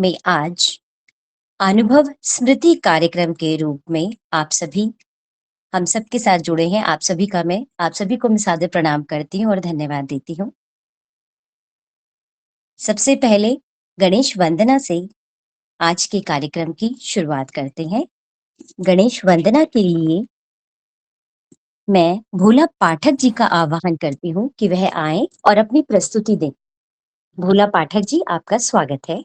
में आज अनुभव स्मृति कार्यक्रम के रूप में आप सभी हम सबके साथ जुड़े हैं। आप सभी को मैं सादर प्रणाम करती हूँ और धन्यवाद देती हूँ। सबसे पहले गणेश वंदना से आज के कार्यक्रम की शुरुआत करते हैं। गणेश वंदना के लिए मैं भोला पाठक जी का आह्वान करती हूँ कि वह आए और अपनी प्रस्तुति दें। भोला पाठक जी, आपका स्वागत है।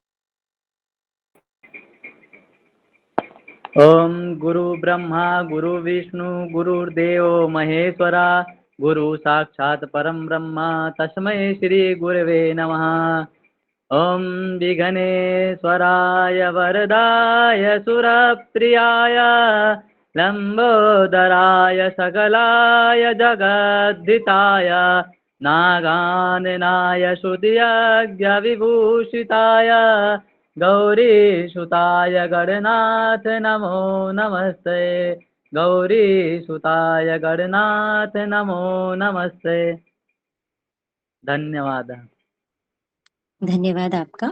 ओम गुरु ब्रह्मा गुरु विष्णु गुरुर्देव महेश्वरा गुरु साक्षात् परम ब्रह्म तस्मै श्री गुरवे नमः। ओम विघ्नेश्वराय वरदाय सुरप्रियाय लंबोदराय सकलाय जगद्धिताय नागाननाय श्रुतियज्ञविभूषिताय गौरीसुताय गणनाथ नमो नमस्ते। गौरीसुताय गणनाथ नमो नमस्ते। धन्यवाद। धन्यवाद आपका।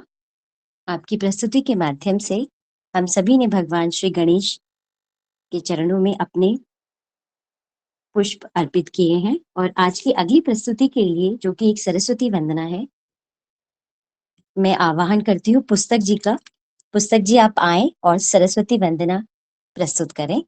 आपकी प्रस्तुति के माध्यम से हम सभी ने भगवान श्री गणेश के चरणों में अपने पुष्प अर्पित किए हैं। और आज की अगली प्रस्तुति के लिए, जो कि एक सरस्वती वंदना है, मैं आह्वान करती हूँ पुस्तक जी का। पुस्तक जी, आप आए और सरस्वती वंदना प्रस्तुत करें।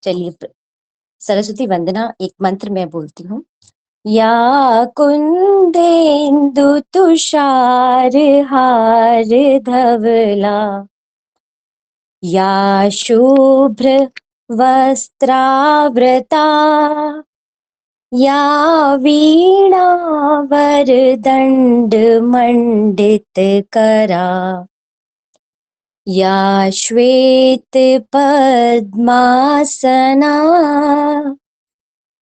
चलिए, सरस्वती वंदना एक मंत्र में बोलती हूँ। या कुंदेन्दु तुषार हार धवला, या शुभ्र वस्त्रावृता, या वीणा वरदंड मंडित करा, या श्वेत पद्मासना,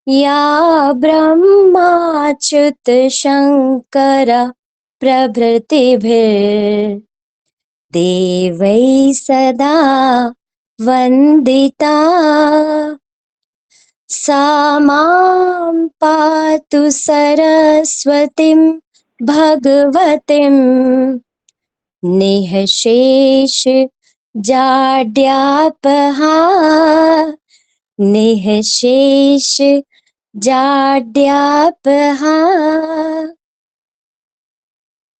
या ब्रह्माच्युत शंकर प्रभृतिभिर् देवै सदा वंदिता, सा मां पातु सरस्वतीं भगवतीं निःशेष जाड्यापहा, निःशेष जाड्यापहा।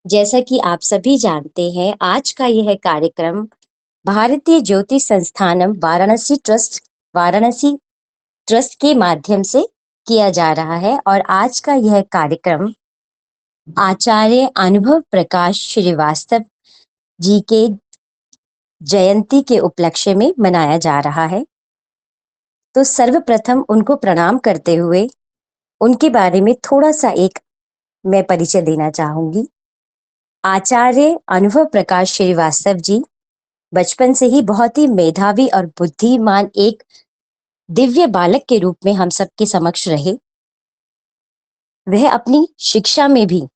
जैसा कि आप सभी जानते हैं, आज का यह कार्यक्रम भारतीय ज्योति संस्थानम वाराणसी ट्रस्ट के माध्यम से किया जा रहा है। और आज का यह कार्यक्रम आचार्य अनुभव प्रकाश श्रीवास्तव जी के जयंती के उपलक्ष्य में मनाया जा रहा है। तो सर्वप्रथम उनको प्रणाम करते हुए उनके बारे में थोड़ा सा एक मैं परिचय देना चाहूंगी। आचार्य अनुभव प्रकाश श्रीवास्तव जी बचपन से ही बहुत ही मेधावी और बुद्धिमान एक दिव्य बालक के रूप में हम सबके समक्ष रहे। वह अपनी शिक्षा में भी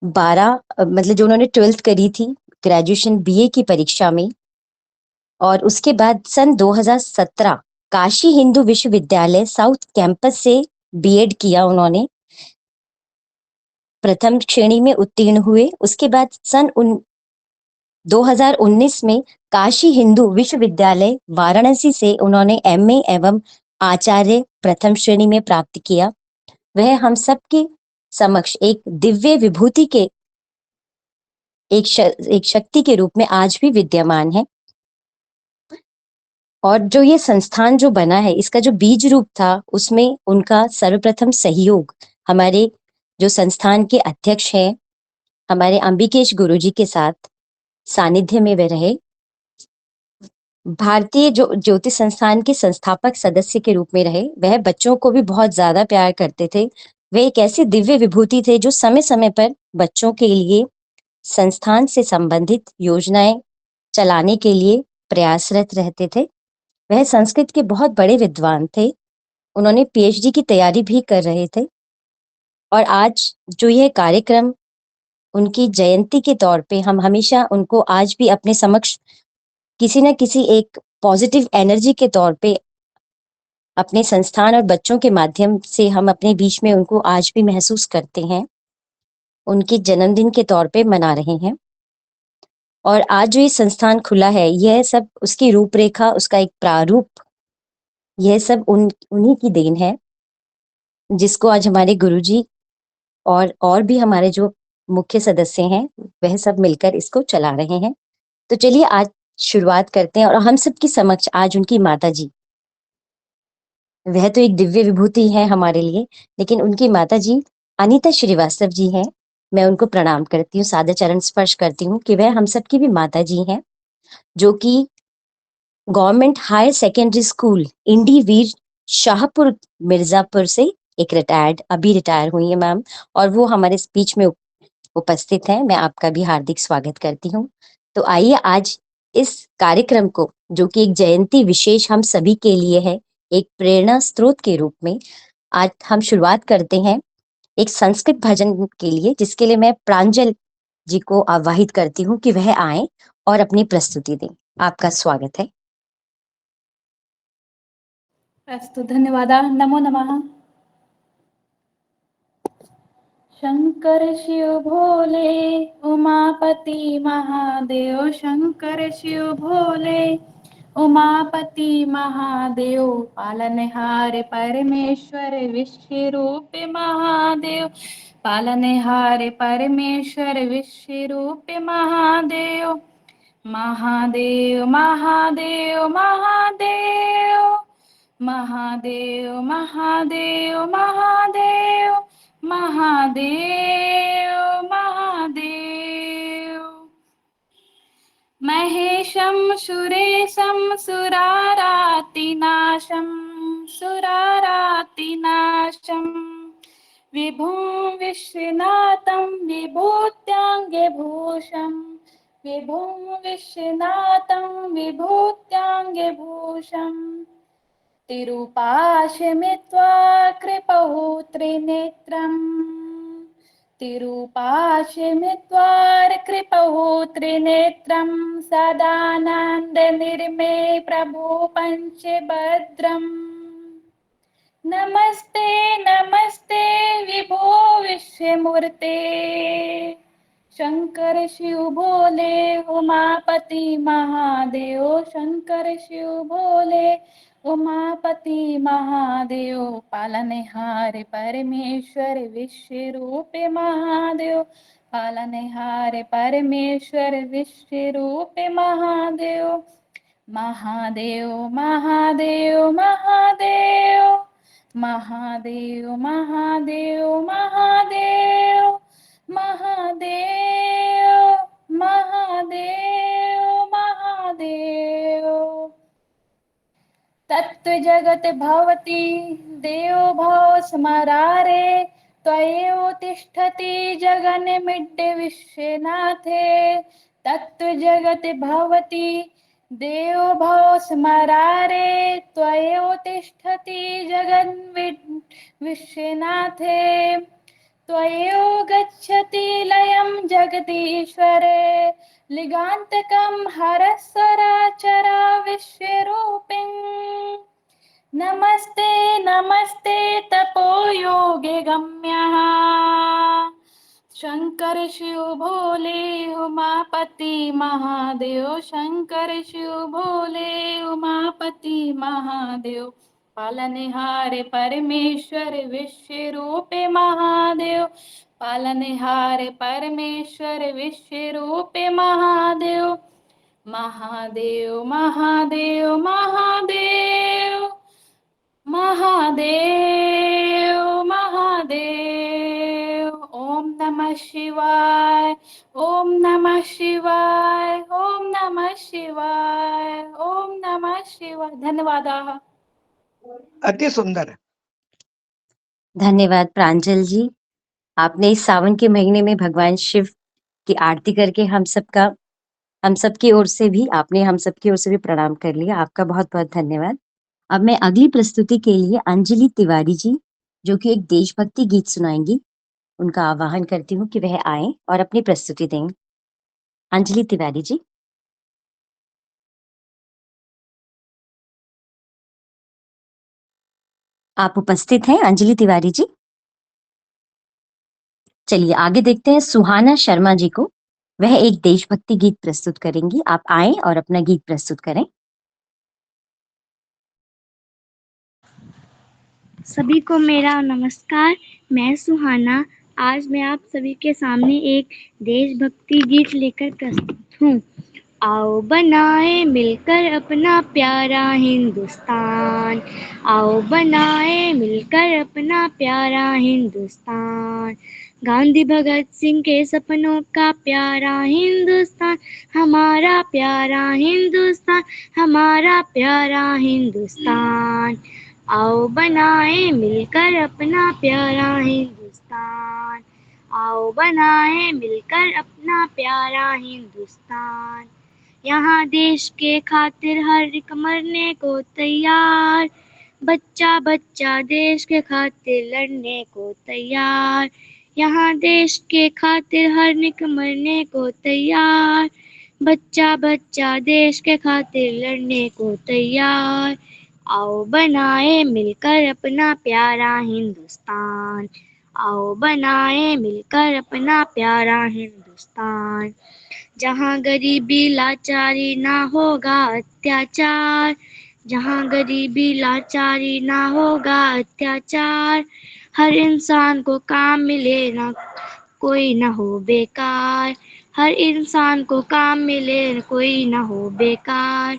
12 मतलब जो उन्होंने 12th करी थी, ग्रेजुएशन बीए की परीक्षा में, और उसके बाद सन 2017 काशी हिंदू विश्वविद्यालय साउथ कैंपस से बीएड किया उन्होंने। प्रथम श्रेणी में उत्तीर्ण हुए। उसके बाद सन 2019 में काशी हिंदू विश्वविद्यालय वाराणसी से उन्होंने एमए एवं आचार्य प्रथम श्रेणी में प्राप्त किया। वह हम सबके समक्ष एक दिव्य विभूति के एक शक्ति के रूप में आज भी विद्यमान है। और जो ये संस्थान जो बना है, इसका जो बीज रूप था, उसमें उनका सर्वप्रथम सहयोग हमारे जो संस्थान के अध्यक्ष हैं, हमारे अंबिकेश गुरुजी के साथ सानिध्य में वे रहे। भारतीय जो ज्योति संस्थान के संस्थापक सदस्य के रूप में रहे। वह बच्चों को भी बहुत ज्यादा प्यार करते थे। वे एक ऐसी दिव्य विभूति थे जो समय समय पर बच्चों के लिए संस्थान से संबंधित योजनाएं चलाने के लिए प्रयासरत रहते थे। वह संस्कृत के बहुत बड़े विद्वान थे। उन्होंने पीएचडी की तैयारी भी कर रहे थे। और आज जो यह कार्यक्रम उनकी जयंती के तौर पे हम हमेशा उनको आज भी अपने समक्ष किसी न किसी एक पॉजिटिव एनर्जी के तौर पे अपने संस्थान और बच्चों के माध्यम से हम अपने बीच में उनको आज भी महसूस करते हैं, उनके जन्मदिन के तौर पे मना रहे हैं। और आज जो ये संस्थान खुला है, यह सब उसकी रूपरेखा, उसका एक प्रारूप, यह सब उन्हीं की देन है, जिसको आज हमारे गुरुजी और भी हमारे जो मुख्य सदस्य हैं, वह सब मिलकर इसको चला रहे हैं। तो चलिए आज शुरुआत करते हैं और हम सबके समक्ष आज उनकी माताजी, वह तो एक दिव्य विभूति है हमारे लिए, लेकिन उनकी माताजी अनीता श्रीवास्तव जी हैं। मैं उनको प्रणाम करती हूँ, सादर चरण स्पर्श करती हूँ कि वह हम सबकी भी माताजी हैं, जो कि गवर्नमेंट हायर सेकेंडरी स्कूल इंडी वीर शाहपुर मिर्जापुर से एक अभी रिटायर हुई है मैम, और वो हमारे स्पीच में उपस्थित हैं। मैं आपका भी हार्दिक स्वागत करती हूँ। तो आइए आज इस कार्यक्रम को, जो कि एक जयंती विशेष हम सभी के लिए है, एक प्रेरणा स्रोत के रूप में, आज हम शुरुआत करते हैं एक संस्कृत भजन के लिए, जिसके लिए मैं प्रांजल जी को आवाहित करती हूँ कि वह आए और अपनी प्रस्तुति दें। आपका स्वागत है। अस्तु, धन्यवादाः। नमो नमः। शंकर शिव भोले, उमापति महादेव। शंकर शिव भोले, उमापति महादेव। पालनहार परमेश्वर, विश्व रूप महादेव। पालनहार परमेश्वर, विश्व रूप महादेव। महादेव महादेव महादेव। महादेव महादेव महादेव। महादेव महादेव। महेशं सुरेशं सुरारातिनाशं। सुरारातिनाशं विभुं विश्वनाथं विभूत्याङ्गभूषं। विभुं विश्वनाथं विभूत्याङ्गभूषम्। तिरुपाशमित्वा कृपहु त्रिनेत्रम्। तिरुपाशमित्वा कृपहु त्रिनेत्रम्। सदानन्दनिर्मे प्रभु पञ्चभद्रम्। नमस्ते नमस्ते विभो विश्वमूर्ते। शंकर शिव भोले, उमापति महादेव। शंकर शिव भोले, उमापति महादेव। पालनहार परमेश्वर, विश्व रूप महादेव। पालनहार परमेश्वर, विश्व रूप महादेव। महादेव महादेव महादेव। महादेव महादेव महादेव। महादेव महादेव महादेव। तत्व जगत भवति देवो भव स्मरारे। त्वयैव तिष्ठति जगन्मिड्ढे विश्वनाथे। तत्व जगत भवति देवो भव स्मरारे। त्वयैव तिष्ठति जगन्मिड्ढे विश्वनाथे। त्वयैव गच्छति लयं जगदीश्वरे। लिगान्तकं हरस्वराचरा विश्वरूपिं। नमस्ते नमस्ते तपोयोगे गम्यः। शंकर शिव भोले, उमापति महादेव। शंकर शिव भोले, उमापति महादेव। पालनहार परमेश्वर, विश्व रूप महादेव। पालनहार परमेश्वर, विश्व रूप महादेव। महादेव महादेव महादेव। महादेव महादेव। ओम नमः शिवाय। ओम नमः शिवाय। ओम नमः शिवाय। ओम नमः शिवाय। धन्यवादाः। अति सुंदर। धन्यवाद प्रांजल जी। आपने इस सावन के महीने में भगवान शिव की आरती करके हम सबकी ओर से भी प्रणाम कर लिया। आपका बहुत बहुत धन्यवाद। अब मैं अगली प्रस्तुति के लिए अंजलि तिवारी जी, जो कि एक देशभक्ति गीत सुनाएंगी, उनका आह्वान करती हूँ कि वह आए और अपनी प्रस्तुति दें। अंजलि तिवारी जी। आप उपस्थित हैं अंजलि तिवारी जी? चलिए आगे देखते हैं सुहाना शर्मा जी को। वह एक देशभक्ति गीत प्रस्तुत करेंगी। आप आए और अपना गीत प्रस्तुत करें। सभी को मेरा नमस्कार। मैं सुहाना आज मैं आप सभी के सामने एक देशभक्ति गीत लेकर प्रस्तुत हूँ। आओ बनाए मिलकर अपना प्यारा हिंदुस्तान, आओ बनाए मिलकर अपना प्यारा हिंदुस्तान। गांधी भगत सिंह के सपनों का प्यारा हिंदुस्तान, हमारा प्यारा हिंदुस्तान, हमारा प्यारा हिंदुस्तान। आओ बनाए मिलकर अपना प्यारा हिंदुस्तान, आओ बनाए मिलकर अपना प्यारा हिंदुस्तान। यहाँ देश के खातिर हर एक मरने को तैयार, बच्चा बच्चा देश के खातिर लड़ने को तैयार। यहाँ देश के खातिर हर एक मरने को तैयार, बच्चा बच्चा देश के खातिर लड़ने को तैयार। आओ बनाए मिलकर अपना प्यारा हिंदुस्तान, आओ बनाए मिलकर अपना प्यारा हिंदुस्तान। जहाँ गरीबी लाचारी ना होगा अत्याचार, जहाँ गरीबी लाचारी ना होगा अत्याचार। हर इंसान को काम मिले ना कोई ना हो बेकार, हर इंसान को काम मिले कोई ना हो बेकार।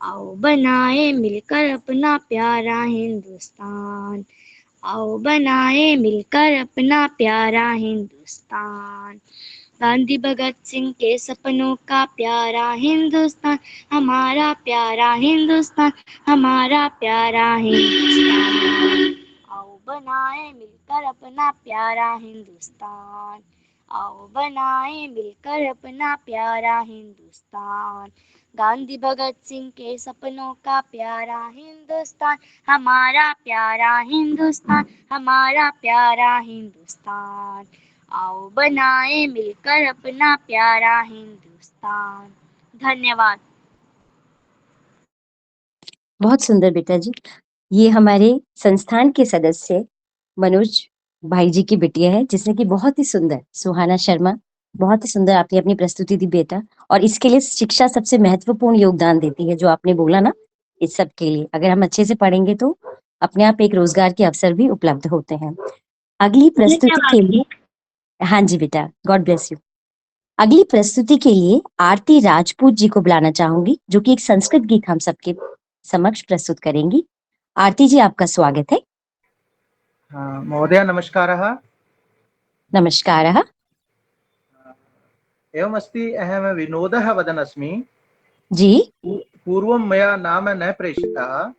आओ बनाए मिलकर अपना प्यारा हिंदुस्तान, आओ बनाए मिलकर अपना प्यारा हिंदुस्तान। गांधी भगत सिंह के सपनों का प्यारा हिंदुस्तान, हमारा प्यारा हिंदुस्तान, हमारा प्यारा हिंदुस्तान। आओ बनाए मिलकर अपना प्यारा हिंदुस्तान, आओ बनाए मिलकर अपना प्यारा हिंदुस्तान। गांधी भगत सिंह के सपनों का प्यारा हिंदुस्तान, हमारा प्यारा हिंदुस्तान, हमारा प्यारा हिंदुस्तान। आओ बनाए मिलकर अपना प्यारा हिंदुस्तान। धन्यवाद। बहुत सुंदर बेटा जी। ये हमारे संस्थान के सदस्य मनोज भाई जी की बिटिया है, जिसने कि बहुत ही सुंदर, सुहाना शर्मा, बहुत ही सुंदर आपने अपनी प्रस्तुति दी बेटा। और इसके लिए शिक्षा सबसे महत्वपूर्ण योगदान देती है, जो आपने बोला ना, इस सब के लिए अगर हम अच्छे से पढ़ेंगे तो अपने आप एक रोजगार के अवसर भी उपलब्ध होते हैं। अगली प्रस्तुति के लिए, हाँ जी बेटा, गॉड ब्लेस यू। अगली प्रस्तुति के लिए आरती राजपूत जी को बुलाना चाहूंगी, जो कि एक संस्कृत गीत हम सबके समक्ष प्रस्तुत करेंगी। आरती जी, आपका स्वागत है। महोदय नमस्कारः। नमस्कारः। एवमस्ति, अहं विनोदः वदन् अस्मि। जी। पूर्वं मया नाम न प्रेषितः।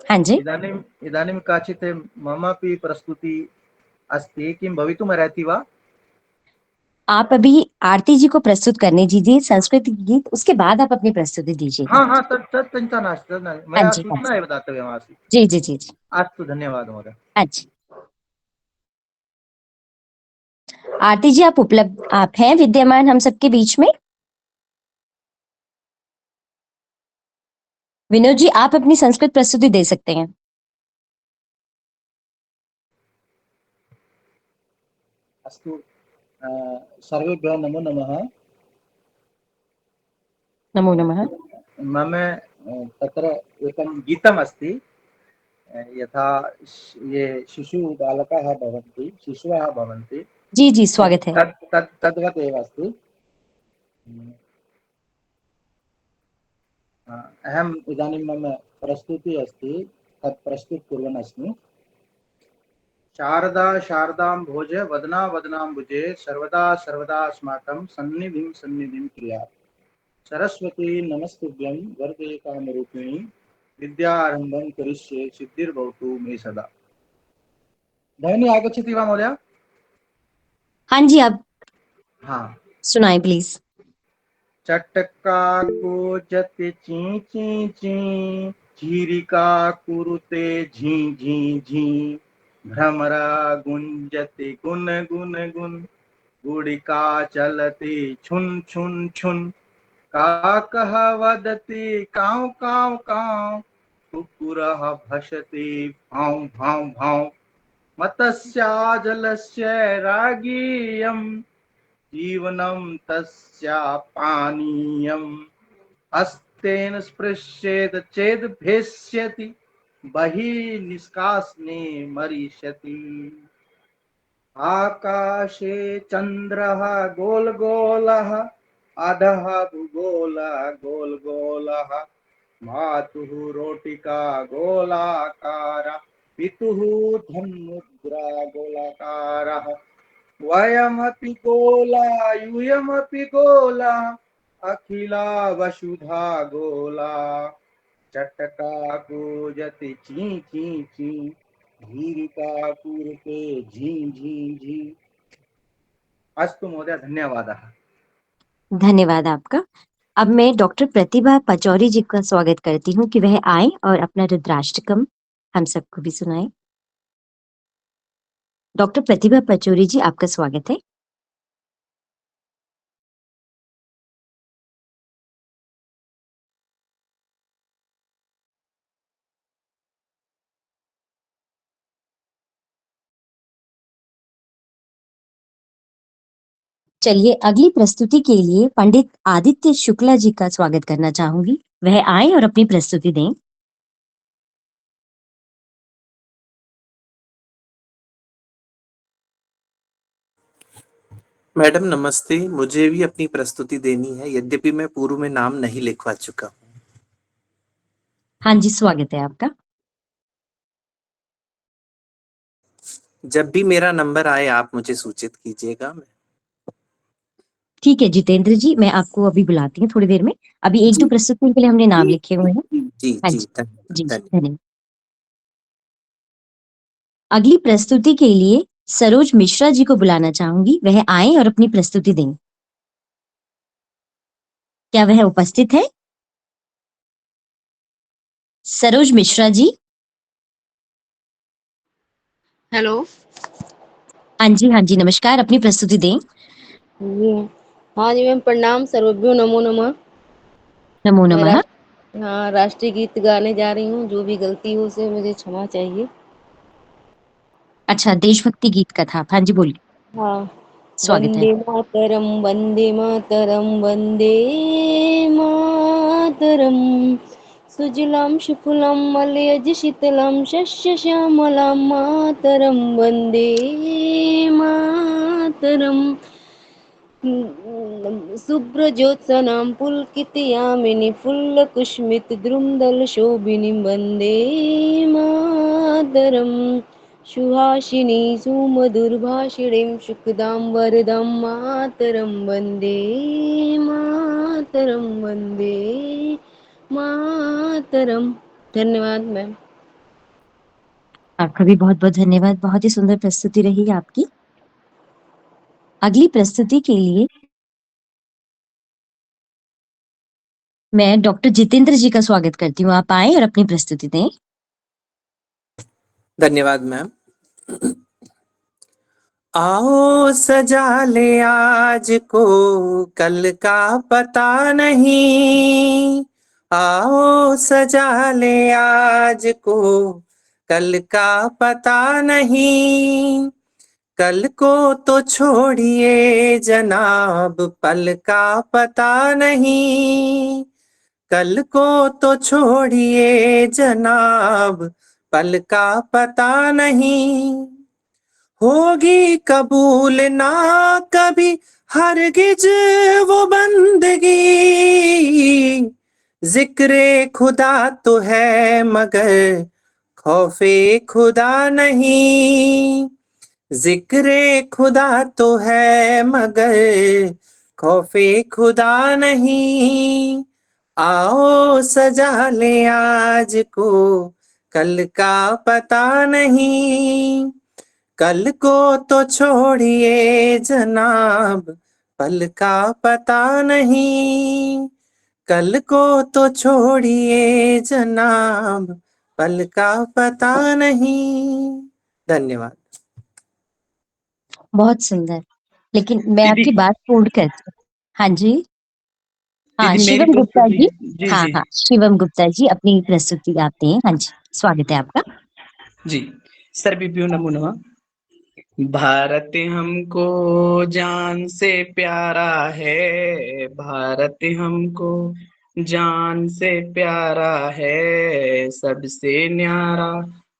हाँ जी। इदानीं काचित् ममापि प्रस्तुति अस्ति, किं भवितुमर्हति वा? आप अभी आरती जी को प्रस्तुत करने दीजिए संस्कृत गीत, उसके बाद आप अपनी प्रस्तुति दीजिए। हाँ, तत् चिन्ता नास्ति, मया सूचना एव दातव्यमासीत्। जी जी जी। अस्तु, धन्यवादः महोदय। अच्छा, आरती जी आप हैं विद्यमान हम सबके बीच में? विनोद जी, आप अपनी संस्कृत प्रस्तुति दे सकते हैं। अस्तु, सर्वेभ्यः नमो नमः। नमो नमः। मम तत्र एकं गीतम् अस्ति, यथा ये शिशुबालकाः भवन्ति, शिशवः भवन्ति। जी जी, स्वागत है। तद्वत् एव अस्ति। अहम् इदानीं मम प्रस्तुतिः अस्ति, तत् प्रस्तुत कुर्वन् अस्मि। शारदा शारदां भोज वदना वदनाम्बुजे, सर्वदा सर्वदा अस्माकं सन्निधिं सन्निधिं क्रियात्। सरस्वती नमस्तुभ्यं वरदे कामरूपिणी, विद्यारम्भं करिष्ये सिद्धिर्भवतु मे सदा। ध्वनि आगच्छति वा महोदय? हाँ जी, आप हाँ, सुनाएं प्लीज। चटका कोजते ची ची ची, चीरिका कुरुते झी झी झी, भ्रमरा गुंजते गुन गुन गुन, गुड़िका चलते छुन छुन छुन, काकः वदति काव काव काव, कुक्कुरः भषति भां भां भां मत्स्या जलस्य रागीयं जीवनं तस्य पानीयम् हस्तेन स्पृश्येत चेद् भेष्यति बहिः निष्कासने मरिष्यति आकाशे चन्द्रः गोलगोलः अधः भूगोलः गोलगोलः मातुः रोटिका गोलाकार पितुः धन्मुद्रा गोलाकारः वयमपि गोला यूयमपि गोला अखिला वसुधा गोला चटका कूजति ची ची ची धीरिका कूर्ते झी झी झी। अस्तु महोदय, धन्यवादः। धन्यवाद आपका। अब मैं डॉक्टर प्रतिभा पचौरी जी का स्वागत करती हूँ कि वह आए और अपना रुद्राष्टकम हम सबको भी सुनाए। डॉक्टर प्रतिभा पचौरी जी, आपका स्वागत है। चलिए अगली प्रस्तुति के लिए पंडित आदित्य शुक्ला जी का स्वागत करना चाहूंगी। वह आए और अपनी प्रस्तुति दें। मैडम नमस्ते, मुझे भी अपनी प्रस्तुति देनी है, यद्यपि मैं पूर्व में नाम नहीं लिखवा चुका हूँ। हाँ जी, स्वागत है आपका। जब भी मेरा नंबर आए आप मुझे सूचित कीजिएगा। ठीक है जितेंद्र जी, मैं आपको अभी बुलाती हूँ थोड़ी देर में। अभी एक दो प्रस्तुतियों के लिए हमने नाम लिखे हुए हैं। जी हाँ जी, जी धन्यवाद जी, धन्यवाद। धन्यवाद। अगली प्रस्तुति के लिए सरोज मिश्रा जी को बुलाना चाहूंगी। वह आए और अपनी प्रस्तुति दें। क्या वह उपस्थित है? सरोज मिश्रा जी। हेलो। हाँ जी, नमस्कार, अपनी प्रस्तुति दें। जी हाँ जी मैम, प्रणाम, सर्वभ्यो नमो नमः। नमो मैं नमः। राष्ट्रीय गीत गाने जा रही हूँ। जो भी गलती हो उसे मुझे क्षमा चाहिए। अच्छा, देशभक्ति गीत का था। हाँ जी, बोलिए। हाँ। स्वागत है। वंदे मातरम वंदे मातरम वंदे मातरम सुजलां सुफलां मलयज शीतलां शस्य श्यामलां मातरम वंदे मातरम शुभ्रज्योत्सनां पुलकितयामिनीं फुल्लकुसुमितद्रुमदलशोभिनीं वन्दे मातरं सुहासिनी सुमधुरभाषिणीं सुखदां वरदां मातरं वन्दे मातरं वन्दे मातरम। धन्यवाद मैम। आपका भी बहुत बहुत धन्यवाद। बहुत ही सुंदर प्रस्तुति रही आपकी। अगली प्रस्तुति के लिए मैं डॉक्टर जितेंद्र जी का स्वागत करती हूँ। आप आए और अपनी प्रस्तुति दें। धन्यवाद मैम। आओ सजा ले आज को, कल का पता नहीं। आओ सजा ले आज को, कल का पता नहीं। कल को तो छोड़िए जनाब, पल का पता नहीं। कल को तो छोड़िए जनाब, पल का पता नहीं। होगी कबूल ना कभी हरगिज वो बंदगी। जिक्रे खुदा तो है मगर खौफे खुदा नहीं। जिक्रे खुदा तो है मगर खौफे खुदा नहीं। आओ सजा ले आज को, कल का पता नहीं। कल को तो छोड़िए जनाब, पल का पता नहीं। कल को तो छोड़िए जनाब, पल का पता नहीं। धन्यवाद। बहुत सुंदर, लेकिन मैं दीदी आपकी बात पूर्ण करती हूँ। हाँ जी, हाँ, दीदी मेरी शिवम गुप्ता प्रस्तुति। जी। जी हाँ जी हाँ, शिवम गुप्ता जी अपनी प्रस्तुति आप दें। हाँ जी, स्वागत है आपका। जी। सर्वभ्यो नमो नमः। भारत हमको जान से प्यारा है, भारत हमको जान से प्यारा है, सबसे न्यारा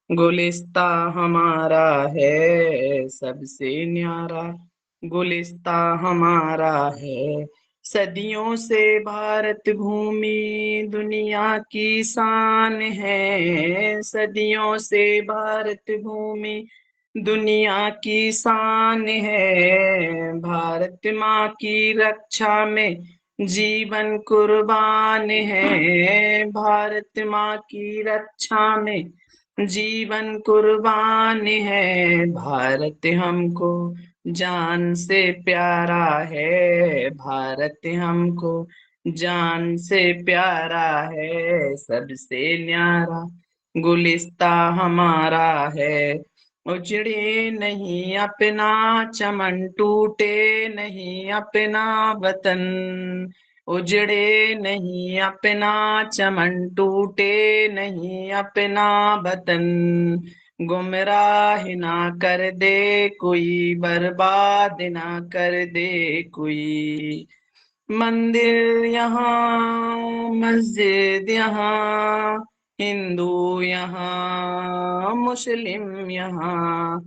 गुलिस्ता हमारा है, सबसे न्यारा गुलिस्ता हमारा है। सदियों से भारत भूमि दुनिया की शान है, सदियों से भारत भूमि दुनिया की शान है। भारत माँ की रक्षा में जीवन कुर्बान है, भारत माँ की रक्षा में जीवन कुर्बान है। भारत हमको जान से प्यारा है, भारत हमको जान से प्यारा है, सबसे न्यारा गुलिस्ता हमारा है। उजड़े नहीं अपना चमन, टूटे नहीं अपना वतन, उजड़े नहीं अपना चमन, टूटे नहीं अपना वतन। गुमराह ना कर दे कोई, बर्बाद ना कर दे कोई। मंदिर यहाँ मस्जिद यहाँ, हिंदू यहाँ मुस्लिम यहाँ,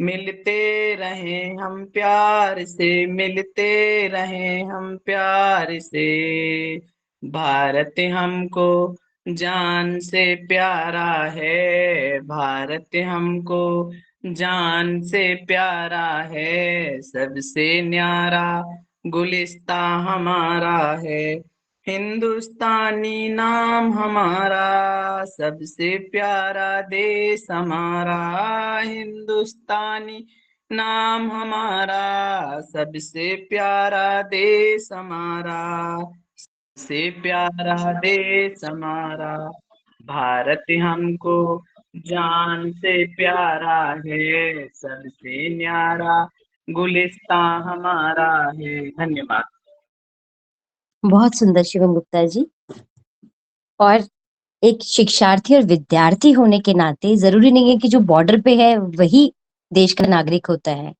मिलते रहे हम प्यार से, मिलते रहे हम प्यार से। भारत हमको जान से प्यारा है, भारत हमको जान से प्यारा है, सबसे न्यारा गुलिस्ता हमारा है। हिंदुस्तानी नाम हमारा, सबसे प्यारा देश हमारा, हिंदुस्तानी नाम हमारा, सबसे प्यारा देश हमारा, से प्यारा देश हमारा। भारत हमको जान से प्यारा है, सबसे न्यारा गुलिस्ता हमारा है। धन्यवाद। बहुत सुंदर शिवम गुप्ता जी। और एक शिक्षार्थी और विद्यार्थी होने के नाते जरूरी नहीं है कि जो बॉर्डर पे है वही देश का नागरिक होता है।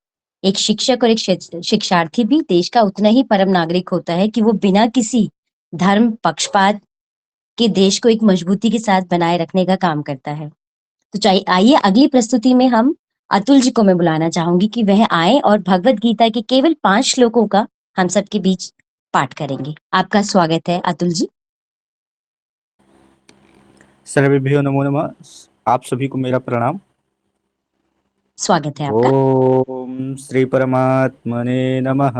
एक शिक्षक और एक शिक्षार्थी भी देश का उतना ही परम नागरिक होता है कि वो बिना किसी धर्म पक्षपात के देश को एक मजबूती के साथ बनाए रखने का काम करता है। तो चाहिए आइए अगली प्रस्तुति में हम अतुल जी को मैं बुलाना चाहूंगी कि वह आए और भगवत गीता के केवल 5 श्लोकों का हम सबके बीच पाठ करेंगे। आपका स्वागत है अतुल जी। सर्वेभ्यो नमो नमः। आप सभी को मेरा प्रणाम। स्वागत है आपका। ओम श्री परमात्मने नमः।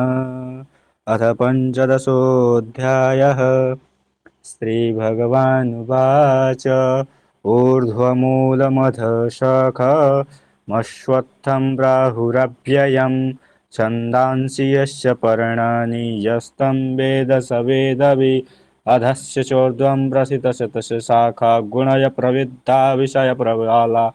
अथ पंचदशोऽध्यायः। श्रीभगवानुवाच ऊर्ध्वमूलमथ शाखमश्वत्थं प्राहुरव्ययं छन्दांसि यस्य पर्णानि यस्तं वेद स वेदवित् अधस्य चोर्ध्वं प्रसितशतश शाखा गुणय प्रविद्धा विषय प्रबला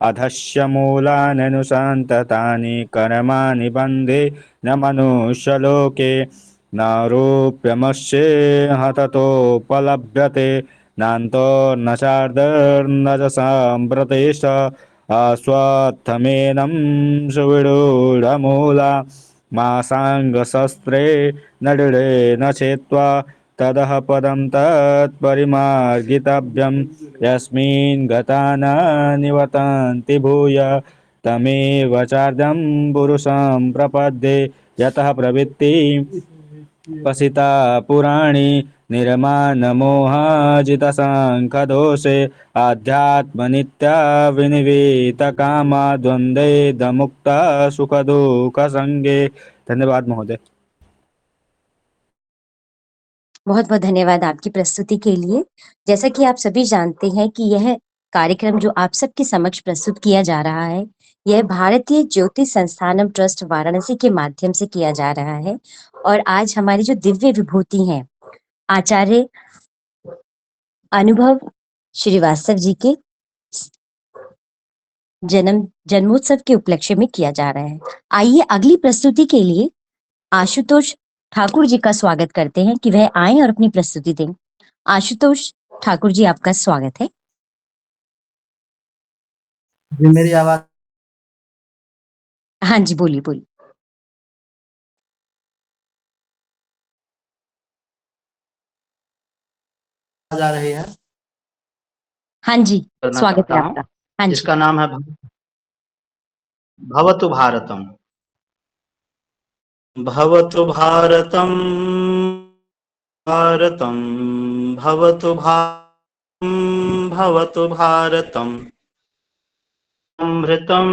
अधस्य मूलान्यनुसन्ततानि कर्माणि बन्धे न मनुष्यलोके न रूप्यमस्येह ततोपलभ्यते नान्तो न चार्धर्न च सम्प्रतिष्ठ अश्वत्थमेनं सुविरूढमूला मासाङ्गशस्त्रे न दृढेन छेत्वा ततः पदं तत्परिमार्गितव्यं यस्मिन् गता न निवर्तन्ति भूय तमेव चार्धं पुरुषं प्रपद्ये यतः प्रवृत्ति पसिता पुराणी निर्मानमोहाजितसङ्खदोषे आध्यात्मनित्या विनिवेतकामा द्वन्द्वे दमुक्ता सुखदुःखसङ्गे। धन्यवाद महोदय। बहुत बहुत धन्यवाद आपकी प्रस्तुति के लिए। जैसा कि आप सभी जानते हैं कि यह कार्यक्रम जो आप सबके समक्ष प्रस्तुत किया जा रहा है, यह भारतीय ज्योति संस्थानम ट्रस्ट वाराणसी के माध्यम से किया जा रहा है। और आज हमारी जो दिव्य विभूति हैं आचार्य अनुभव श्रीवास्तव जी के जन्मोत्सव के उपलक्ष्य में किया जा रहा है। आइए अगली प्रस्तुति के लिए आशुतोष ठाकुर जी का स्वागत करते हैं कि वह आए और अपनी प्रस्तुति दें। आशुतोष ठाकुर जी, आपका स्वागत है। जी मेरी आवाज हाँ जी, बोलिए बोलिए। आ रही है? हाँ जी, करना स्वागत चाहता है हूँ। आपका। हाँ जी। इसका नाम है भवतु भारतम। भवतु भारतम, भारतम भवतु भवतु भारतम। अमृतं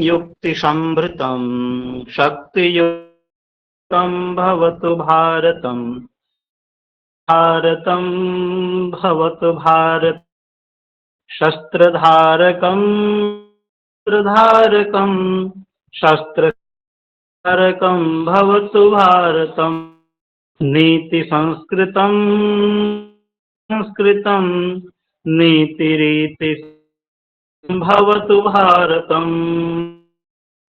युक्तिसंभृतं शक्तियुक्तं भवतु भारतम्। भारतं भवतु भारत शस्त्रधारकं, शस्त्रधारकं शस्त्रधारकं भवतु भारतम्। नीतिसंस्कृतं, संस्कृतं नीतिरीति भवतु भारतम्।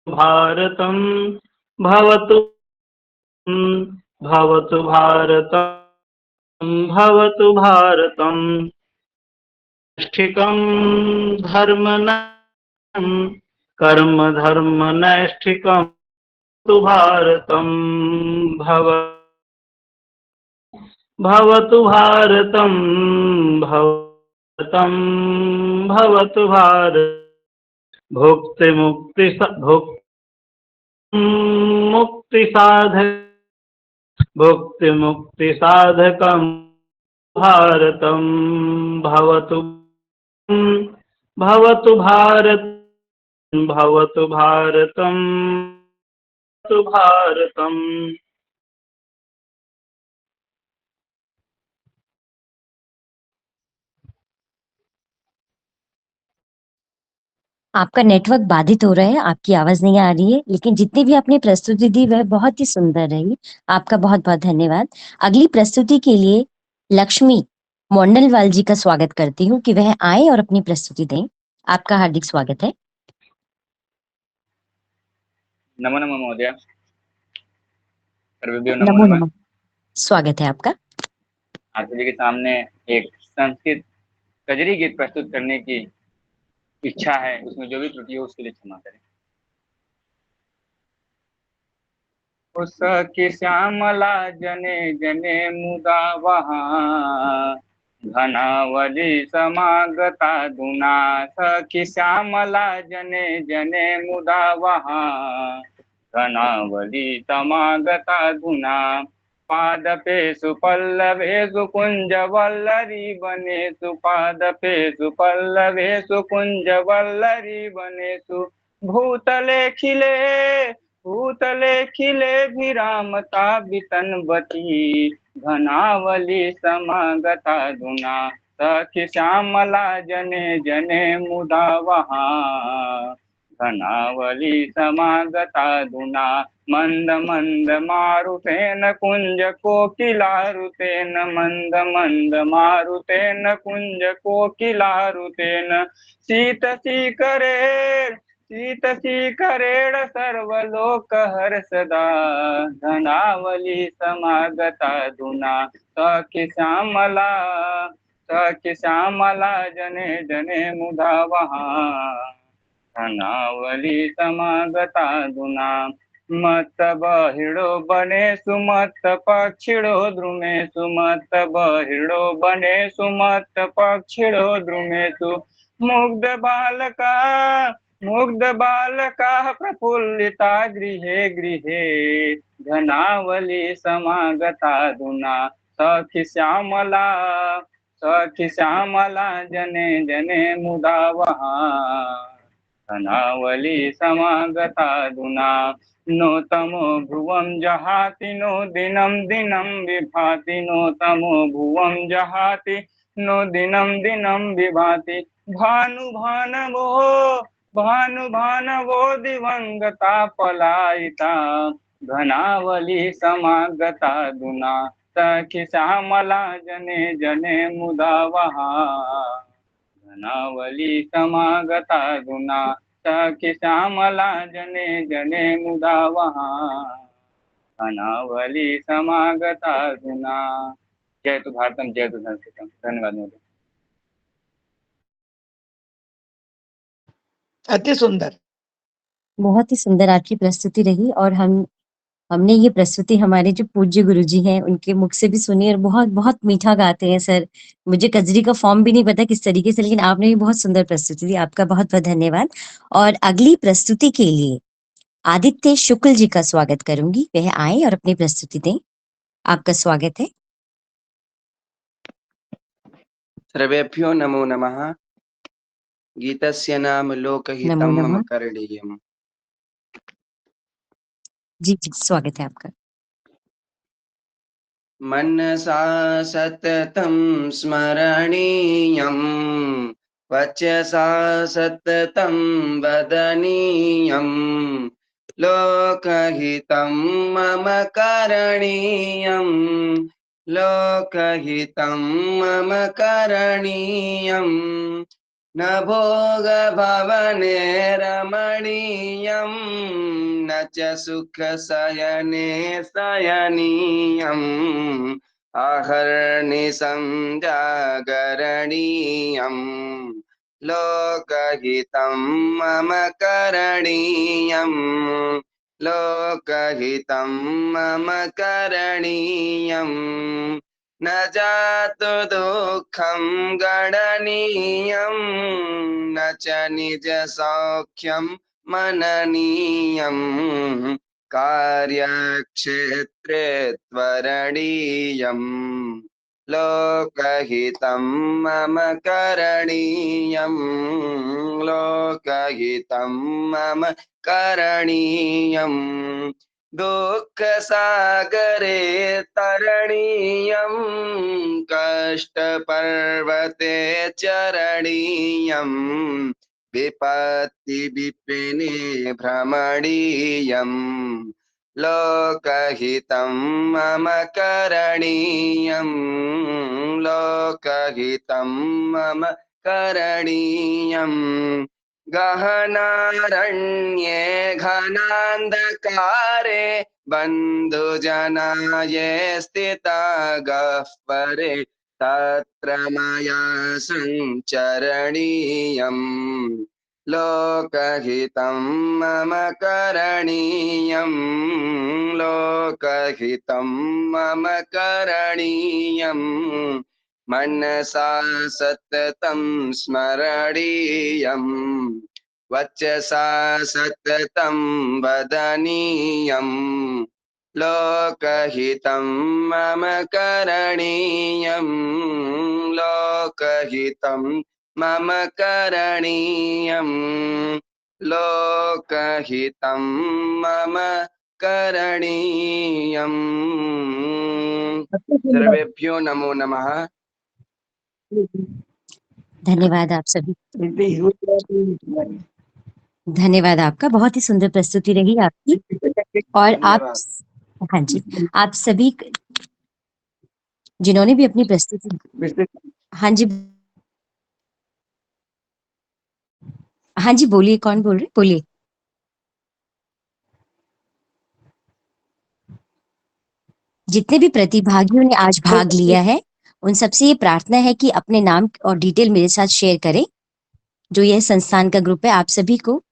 भारतं भवतु, भवतु भारतं, भवतु भारतम्। नैष्ठिकं धर्मनं कर्म धर्म नैष्ठिकं तु भारतं। भवतु भारतं, भवतं भवतु भारत। भुक्ति मुक्ति मुक्ति साधक, भुक्ति मुक्ति साधकं भारतं। भवतु, भवतु भारत, भवतु भारतं, भवतु भारतम्। आपका नेटवर्क बाधित हो रहा है, आपकी आवाज नहीं आ रही है, लेकिन जितनी भी आपने प्रस्तुति दी वह बहुत ही सुंदर रही। आपका बहुत बहुत धन्यवाद। अगली प्रस्तुति के लिए लक्ष्मी मोंडलवाल जी का स्वागत करती हूँ कि वह आए और अपनी प्रस्तुति दें। आपका हार्दिक स्वागत है। नमो नमः महोदय। सर्वेभ्यो नमो नमो नमः। नमः, स्वागत है आपका। आप सभी के सामने एक संस्कृत कजरी गीत प्रस्तुत करने की इच्छा है, उसमें जो भी त्रुटि हो उसके लिए क्षमा करें। उसकी श्यामला जने जने मुदा वहाँ, घनावली समागता दुना। सखी श्यामला जने जने मुदा वहाँ, घनावली समागता दुना। पादपेषु पल्लवेषु कुञ्जवल्लरी वनेषु, पादपेषु पल्लवेषु कुञ्जवल्लरी वनेषु। भूतले खिले, भूतले खिले विरामता वितन्वती, घनावली समागता दुना। सखी श्यामला जने जने मुदा वहाँ, घनावली समागता दुना। मंद मंद मारुतेन कुंज कोकिलारुतेन, मंद मंद मारुतेन कुंज कोकिलारुतेन। शीतशीकरे, शीतशीकरेण सर्वलोक हर्षदा, धनावली समागता दुना। सखी श्यामला, सखी श्यामला जने जने मुदा वहाँ, धनावली समागता दुना। मत बहिड़ो बने सुमत पक्षिणो द्रुमेषु, मत बहिड़ो बने सुमत पक्षिणो द्रुमेषु। मुग्ध बालका, मुग्ध बालका प्रफुल्लिता गृहे गृहे, घनावली समागता दुना। सखी श्यामला, सखी श्यामला जने जने मुदा वहाँ, घनावली समागता दुना। नो तमो भुवं जहाति नो दिनं दिनं विभाति, नो तमो भुवं जहाति नो दिनं दिनं विभाति। भानुभानवो, भानुभानवो दिवंगता पलायिता, घनावली समागता दुना। सखी श्यामला जने जने मुदा वहाँ, घनावली समागता दुना। सखी श्यामला जने जने मुदा वहाँ, घनावली समागता गुना। जय तु भारतम जय तु संस्कृतम। धन्यवाद महोदय। अति सुंदर। बहुत ही सुंदर आपकी प्रस्तुति रही और हमने ये प्रस्तुति हमारे जो पूज्य गुरुजी हैं उनके मुख से भी सुनी और बहुत बहुत मीठा गाते हैं सर। मुझे कजरी का फॉर्म भी नहीं पता किस तरीके से, लेकिन आपने भी बहुत सुंदर प्रस्तुति दी। आपका बहुत बहुत धन्यवाद। और अगली प्रस्तुति के लिए आदित्य शुक्ल जी का स्वागत करूंगी, वह आए और अपनी प्रस्तुति दें। आपका स्वागत है। सर्वेभ्यो नमो नमः। गीतस्य नाम नमो लोकहितं मम नमः। करणीयम्। जी जी, स्वागत है आपका। मनसा सततं स्मरणीयम्, वचसा सततं वदनीयम्, लोकहितं मम करणीयम्, लोकहितं मम करणीयम्। न भोगभवने रमणीयम्, न च सुखशयने शयनीयम्, अहर्निशं जागरणीयम्, लोकहितं मम करणीयम्, लोकहितं मम करणीयम्। न जातु दुःखं गणनीयं, न च निजसौख्यं मननीयम्, कार्यक्षेत्रे त्वरणीयम्, लोकहितं मम करणीयम्, लोकहितं मम करणीयम्। दुःखसागरे तरणीयम्, कष्टपर्वते चरणीयम्, विपत्तिविपिने भ्रमणीयम्, लोकहितं मम करणीयम्, लोकहितं मम करणीयम्। गहनारण्ये घनान्धकारे बन्धुजनाये स्थिता गह्वरे, तत्र मया सञ्चरणीयम्, लोकहितं मम करणीयम्, लोकहितं मम करणीयम्। मनसा सततं स्मरणीयम्, वचसा सततं वदनीयम्, लोकहितं मम करणीयम्, लोकहितं मम करणीयम्, लोकहितं मम करणीयम्। सर्वेभ्यो नमो नमः। धन्यवाद आप सभी। धन्यवाद आपका, बहुत ही सुंदर प्रस्तुति रही आपकी। और आप, धन्यवाद। हाँ जी, आप सभी जिन्होंने भी अपनी प्रस्तुति, हाँ जी, हाँ जी, बोलिए, कौन बोल रहे, बोलिए। जितने भी प्रतिभागियों ने आज भाग लिया है उन सबसे ये प्रार्थना है कि अपने नाम और डिटेल मेरे साथ शेयर करें। जो यह संस्थान का ग्रुप है, आप सभी को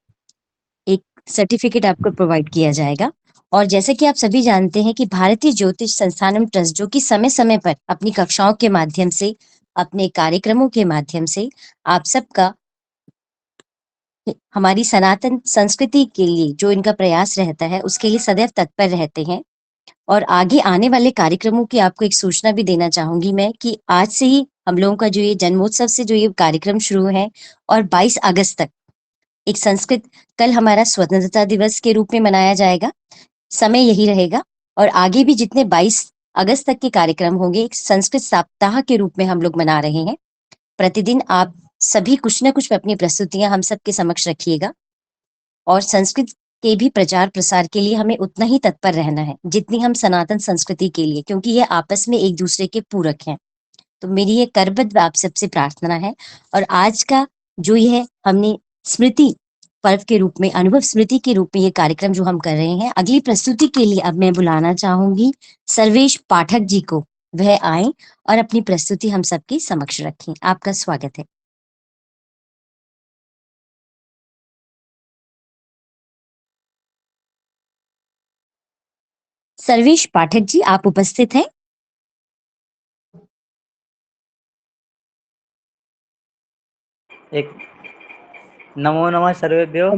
एक सर्टिफिकेट आपको प्रोवाइड किया जाएगा। और जैसे कि आप सभी जानते हैं कि भारतीय ज्योतिष संस्थानम ट्रस्ट, जो कि समय समय पर अपनी कक्षाओं के माध्यम से, अपने कार्यक्रमों के माध्यम से आप सबका, हमारी सनातन संस्कृति के लिए जो इनका प्रयास रहता है उसके लिए सदैव तत्पर रहते हैं। और आगे आने वाले कार्यक्रमों की आपको एक सूचना भी देना चाहूंगी मैं कि आज से ही हम लोगों का जो ये जन्मोत्सव से जो ये कार्यक्रम शुरू है और 22 अगस्त तक एक संस्कृत, कल हमारा स्वतंत्रता दिवस के रूप में मनाया जाएगा, समय यही रहेगा। और आगे भी जितने 22 अगस्त तक के कार्यक्रम होंगे एक संस्कृत सप्ताह के रूप में हम लोग मना रहे हैं। प्रतिदिन आप सभी कुछ न कुछ अपनी प्रस्तुतियां हम सबके समक्ष रखिएगा। और संस्कृत के भी प्रचार प्रसार के लिए हमें उतना ही तत्पर रहना है जितनी हम सनातन संस्कृति के लिए, क्योंकि ये आपस में एक दूसरे के पूरक हैं। तो मेरी ये करबद्ध आप सबसे प्रार्थना है। और आज का जो यह हमने स्मृति पर्व के रूप में, अनुभव स्मृति के रूप में ये कार्यक्रम जो हम कर रहे हैं। अगली प्रस्तुति के लिए अब मैं बुलाना चाहूंगी सर्वेश पाठक जी को। वह आए और अपनी प्रस्तुति हम सबके समक्ष रखें। आपका स्वागत है। सर्वेश पाठक जी, आप उपस्थित हैं? एक नमो नमः सर्वेभ्यो।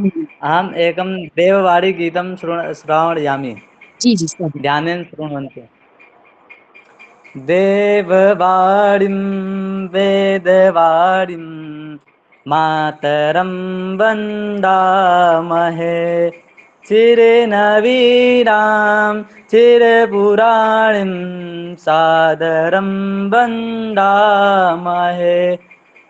अहम् एकं देववाणी गीतं श्रावयामि। जी जी स्वागत। ध्यानेन शृण्वन्तु। देववाणीं वेदवाणीं मातरं वन्दामहे, चिरनवीनां चिरपुराणीं सादरं वन्दामहे।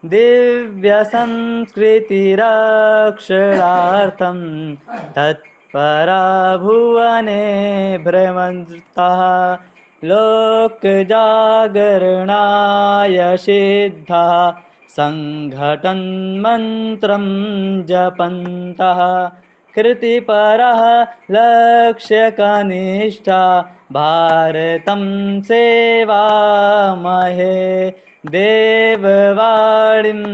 दिव्यसंस्कृतिरक्षरार्थं तत्परा भुवने भ्रमन्तः, लोकजागरणाय सिद्धा सङ्घटन् मन्त्रं जपन्तः। कृतिपरः लक्ष्यकनिष्ठा भारतं सेवामहे। देववाणीं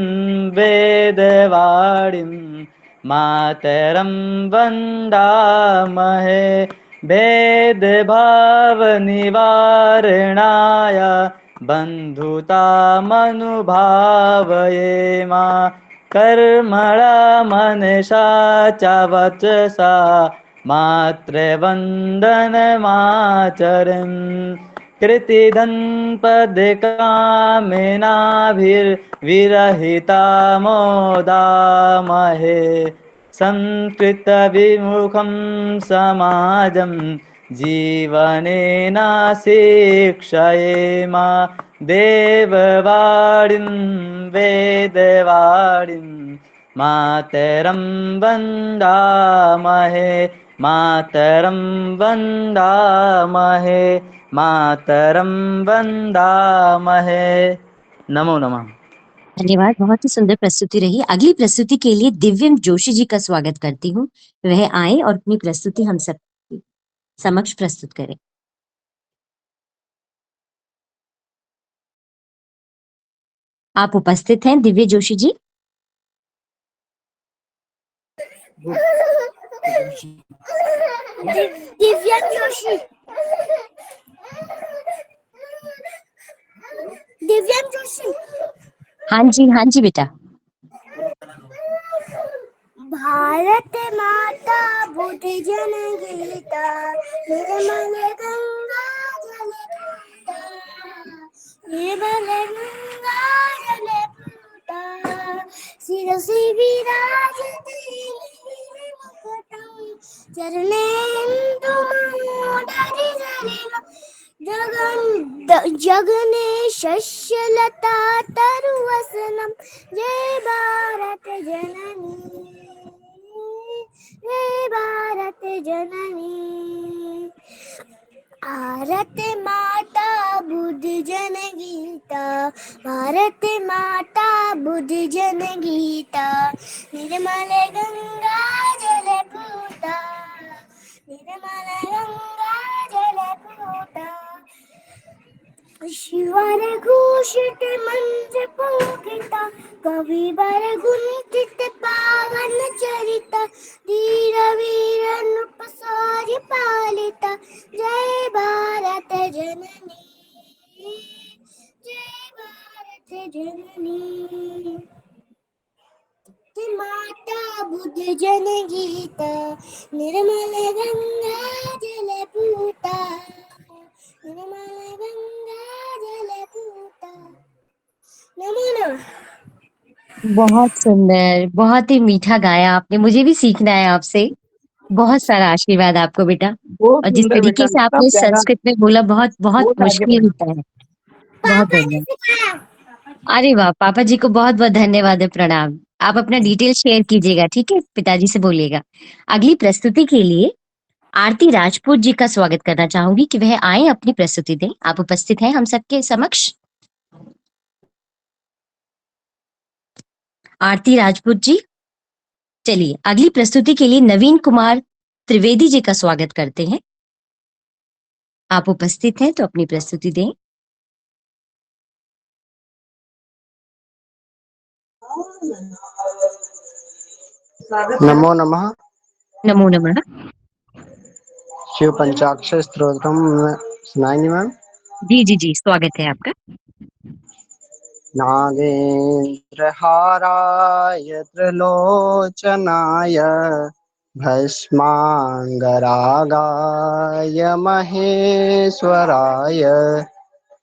वेदवाणीं मातरं वन्दामहे। भेदभावनिवारणाय बन्धुतामनुभावयेम। कर्मणा मनसा च वचसा मातृवन्दनमाचरन्। कृतिधन्पदकामेनाभिर्विरहिता मोदामहे। संस्कृतविमुखं समाजं जीवनेन शिक्षयेम। देववाणीं वेदवाणीं मातरं वन्दामहे। मातरं वन्दामहे। मातरं वन्दामहे। नमो नमः। धन्यवाद, बहुत ही सुंदर प्रस्तुति रही। अगली प्रस्तुति के लिए दिव्यम जोशी जी का स्वागत करती हूँ। वह आए और अपनी प्रस्तुति हम सब समक्ष प्रस्तुत करें। आप उपस्थित हैं दिव्य जोशी जी? दिव्या जोशी। दिव्या जोशी। हाँ जी बेटा। भारत माता बुद्ध जन गीता, निर्मल गंगा जल पूता, निर्मल गंगा जल पूता, शिरसि विराजते मुकुटं, चरणेन्दु मोदरि जरिम, जगने शस्यलता तरुवसनं। जय भारत जननी, जय भारत जननी। भारत माता बुद्ध जन गीता, भारत माता बुद्ध जन गीता, निर्मल गंगा जल पूता, निर्मल गंगा जल पूता। शिवर घोषित मंत्र पुलकिता, कविवर गुंथित पावन चरिता, धीर वीर नृप शौर्य पालिता। जय भारत जननी, जय भारत जननी। माता बुद्ध जन गीता, निर्मल गंगा जल पूता, निर्मल गंगा जल पूता। नमो नमः। बहुत सुंदर, बहुत ही मीठा गाया आपने। मुझे भी सीखना है आपसे। बहुत सारा आशीर्वाद आपको बेटा। बहुत और जिस सुंदर बेटा, तरीके से इतना आपने प्यारा, संस्कृत में बोला, बहुत बहुत बहुत आगे मुश्किल बढ़ा। होता है। बहुत बढ़िया। अरे वाह, पापा जी को बहुत बहुत धन्यवाद और प्रणाम। आप अपना डिटेल शेयर कीजिएगा, ठीक है? पिताजी से बोलिएगा। अगली प्रस्तुति के लिए आरती राजपूत जी का स्वागत करना चाहूंगी कि वह आए अपनी प्रस्तुति दें। आप उपस्थित हैं हम सबके समक्ष? आरती राजपूत जी, चलिए अगली प्रस्तुति के लिए नवीन कुमार त्रिवेदी जी का स्वागत करते हैं। आप उपस्थित हैं तो अपनी प्रस्तुति दें। नमो नमः। नमो नमः। शिव पंचाक्षर स्तोत्रम सुनाएंगे मैम? जी जी जी, स्वागत है आपका। नागेन्द्रहाराय त्रिलोचनाय भस्मांगरागाय महेश्वराय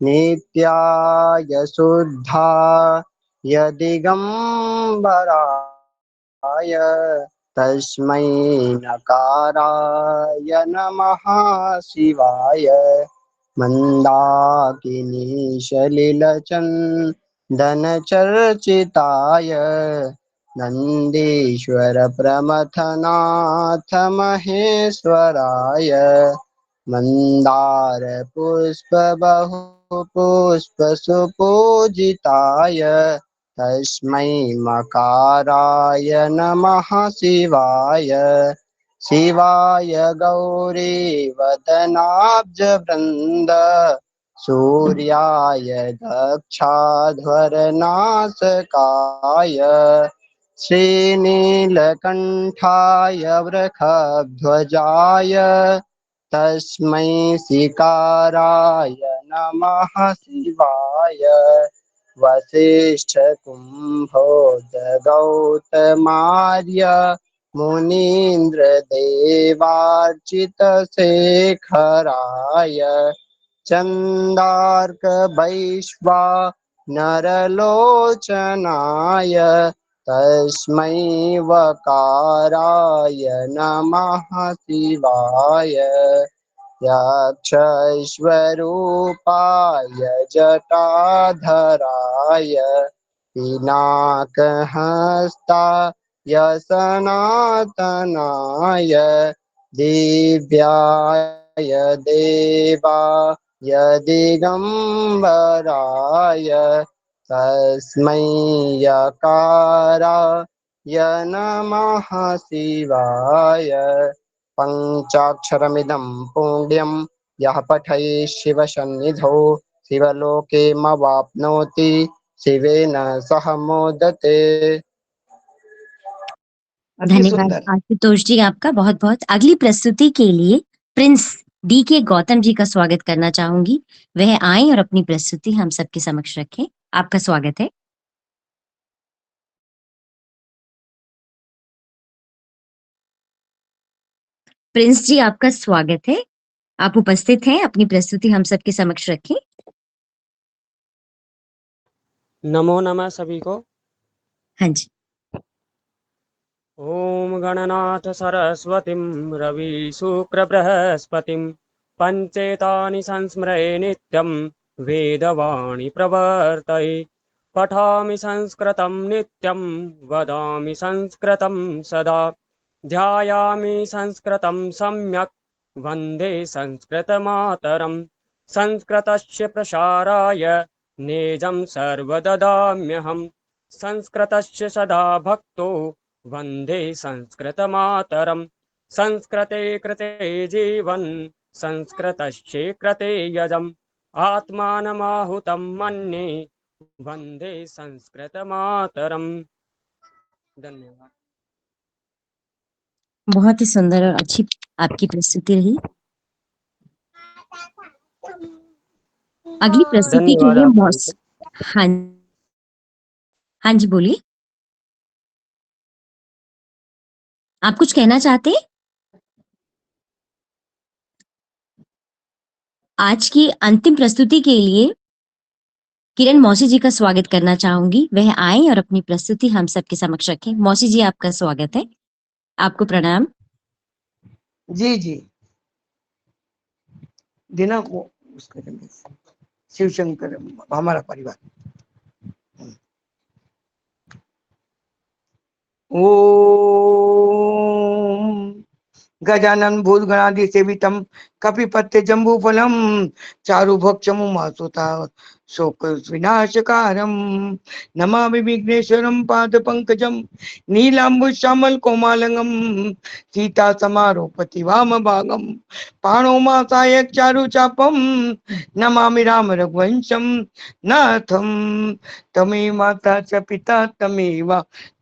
नित्याय शुद्धाय दिगंबराय तस्मै नकाराय नमः शिवाय मंदाकिनी सलिलचन्दनचर्चिताय नन्दीश्वर प्रमथनाथ महेश्वराय मंदार पुष्प बहु पुष्प सुपूजिताय तस्मै मकाराय नमः शिवाय शिवाय गौरी वदनाब्ज वृंद सूर्याय दक्षाध्वरनाशकाय श्रीनीलकण्ठाय वृषभध्वजाय तस्मै शिकाराय नमः शिवाय वसिष्ठ कुम्भोदगौतमार्य मुनीन्द्र देवार्चित शेखराय चंदार्क वैश्वा नरलोचनाय तस्मै वकाराय नमः शिवाय यक्षस्वरूपाय जटाधराय पिनाकहस्ताय सनातनाय दिव्याय देवाय दिगंबराय तस्मै यकाराय नमः शिवाय पंचाक्षरमिदं पुण्यं यः पठेत् शिवसन्निधौ शिवलोकेमवाप्नोति शिवेन सह मोदते। अति धन्यवाद सुंदर। आशुतोष जी आपका बहुत बहुत। अगली प्रस्तुति के लिए प्रिंस डी के गौतम जी का स्वागत करना चाहूंगी। वह आए और अपनी प्रस्तुति हम सबके समक्ष रखें। आपका स्वागत है। प्रिंस जी आपका स्वागत है। आप उपस्थित हैं, अपनी प्रस्तुति हम सबके समक्ष रखें। नमो नमः सभी को। हाँ जी। ओम गणनाथ सरस्वतीं रवि शुक्र बृहस्पतिं पंचेतानि संस्मरे नित्यं वेदवाणी प्रवर्तये पठामि संस्कृतं नित्यं वदामि संस्कृतं सदा ध्यायामि संस्कृतं सम्यक् वन्दे संस्कृतमातरं संस्कृतस्य प्रसाराय नेजं सर्वददाम्यहम् संस्कृतस्य सदा भक्तो वन्दे संस्कृतमातरम् संस्कृते कृते जीवन् संस्कृतस्य कृते यजम् आत्मानमाहुतं मन्ये वन्दे संस्कृतमातरम्। धन्यवाद। बहुत ही सुंदर और अच्छी आपकी प्रस्तुति रही। अगली प्रस्तुति के धन्यवाद लिए आप सभी को। हाँ हाँ जी बोलिए, आप कुछ कहना चाहते हैं? आज की अंतिम प्रस्तुति के लिए किरण मौसी जी का स्वागत करना चाहूंगी। वह आए और अपनी प्रस्तुति हम सबके समक्ष रखें। मौसी जी आपका स्वागत है। आपको प्रणाम। जी जी, दिनक वो उसका शिव शंकर हमारा परिवार। ओम गजानन भूतगणाधि सेवितम कपिपत्य जम्बूफलम चारुभक्षमुमासुता शोक विनाशकारं नमामि विघ्नेश्वरं पादपङ्कजं नीलाम्बुश्यामल कोमालंगं सीता समारोपति वामभागं पाणौ मा सायक चारुचापं नमामि राम रघुवंशं नाथं तमेव माता च पिता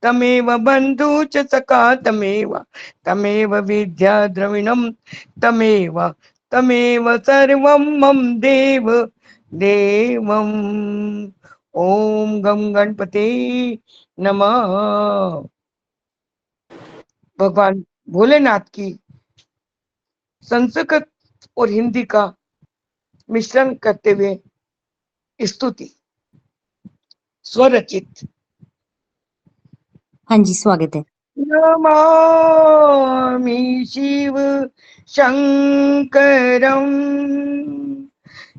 तमेव बन्धु च सखा तमेव विद्या द्रविणं तमेव सर्वं मम देवम्। ओम गम गणपति नमः। भगवान भोलेनाथ की संस्कृत और हिंदी का मिश्रण करते हुए स्तुति स्वरचित। हाँ जी, स्वागत है। नमामि शिव शंकरं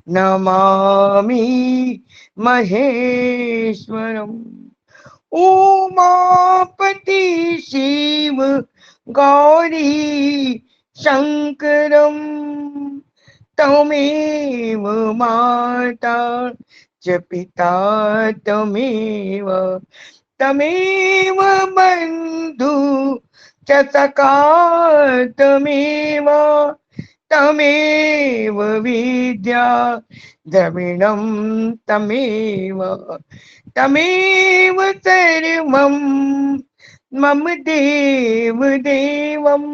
नमामि महेश्वरम् उमापति शिव गौरी शंकरं तमेव माता च पिता तमेव बन्धु च सखा तमेव विद्या द्रविणं तमेव सर्वं मम देवम्।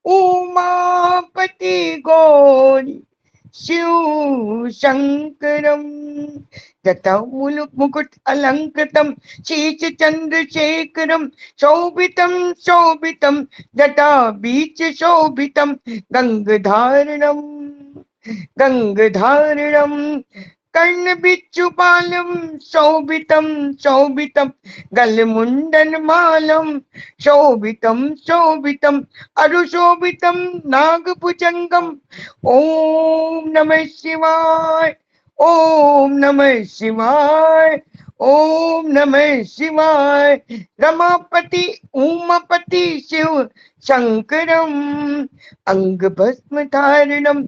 उमापति गौरी शिव शंकरं तथा मुकुट अलंकृतं शीश चंद्रशेखरं शोभितं जटा बीच शोभितं गंगधारणं कर्णबिच्छुपालं शोभितं गलमुण्डनमालं शोभितं अरुशोभितं नागभुजंगम। ओम नमः शिवाय ओम नमः शिवाय ओम नमः शिवाय। रमापति उमापति शिव शंकरं अंग भस्म धारणं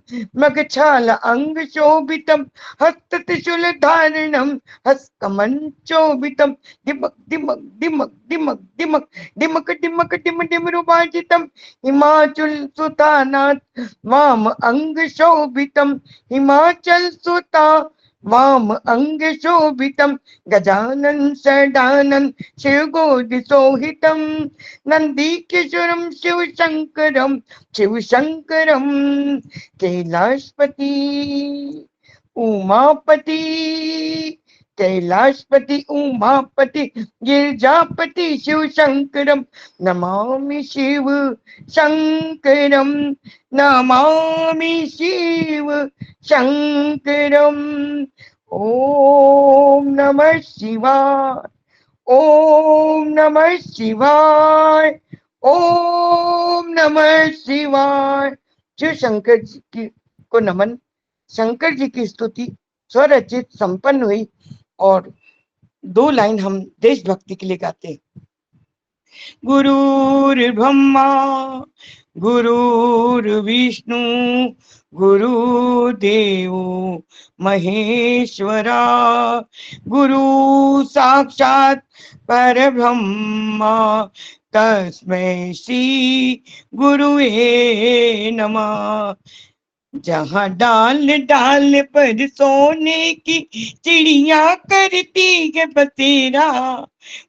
मगछाल अंग शोभितं हस्तत्रिशूल धारणं हस्तकमं शोभितं दिमक दिमक दिमक दिमक दिमक दिमक दिमक डिम डिमरुबाजितं हिमाचल सुतानाथ वाम अंग शोभितं हिमाचल सुता वाम अंग शोभितं गजानन षडानन शिवगोदि सोहितं नंदीकेश्वरं शिवशंकरं कैलाशपति उमापति गिरिजापति शिव शंकरं नमामि शिव शंकरं ओम नमः शिवाय ओम नमः शिवाय ओम नमः शिवाय। शिव शंकर जी को नमन। शंकर जी की स्तुति स्वरचित संपन्न हुई और 2 लाइन हम देशभक्ति के लिए गाते हैं। गुरुर्ब्रह्मा गुरुर्विष्णु गुरुदेव महेश्वरा गुरु साक्षात परब्रह्मा तस्मै श्री गुरुवे नमः। जहाँ डाल डाल पर सोने की चिड़िया करती है बसेरा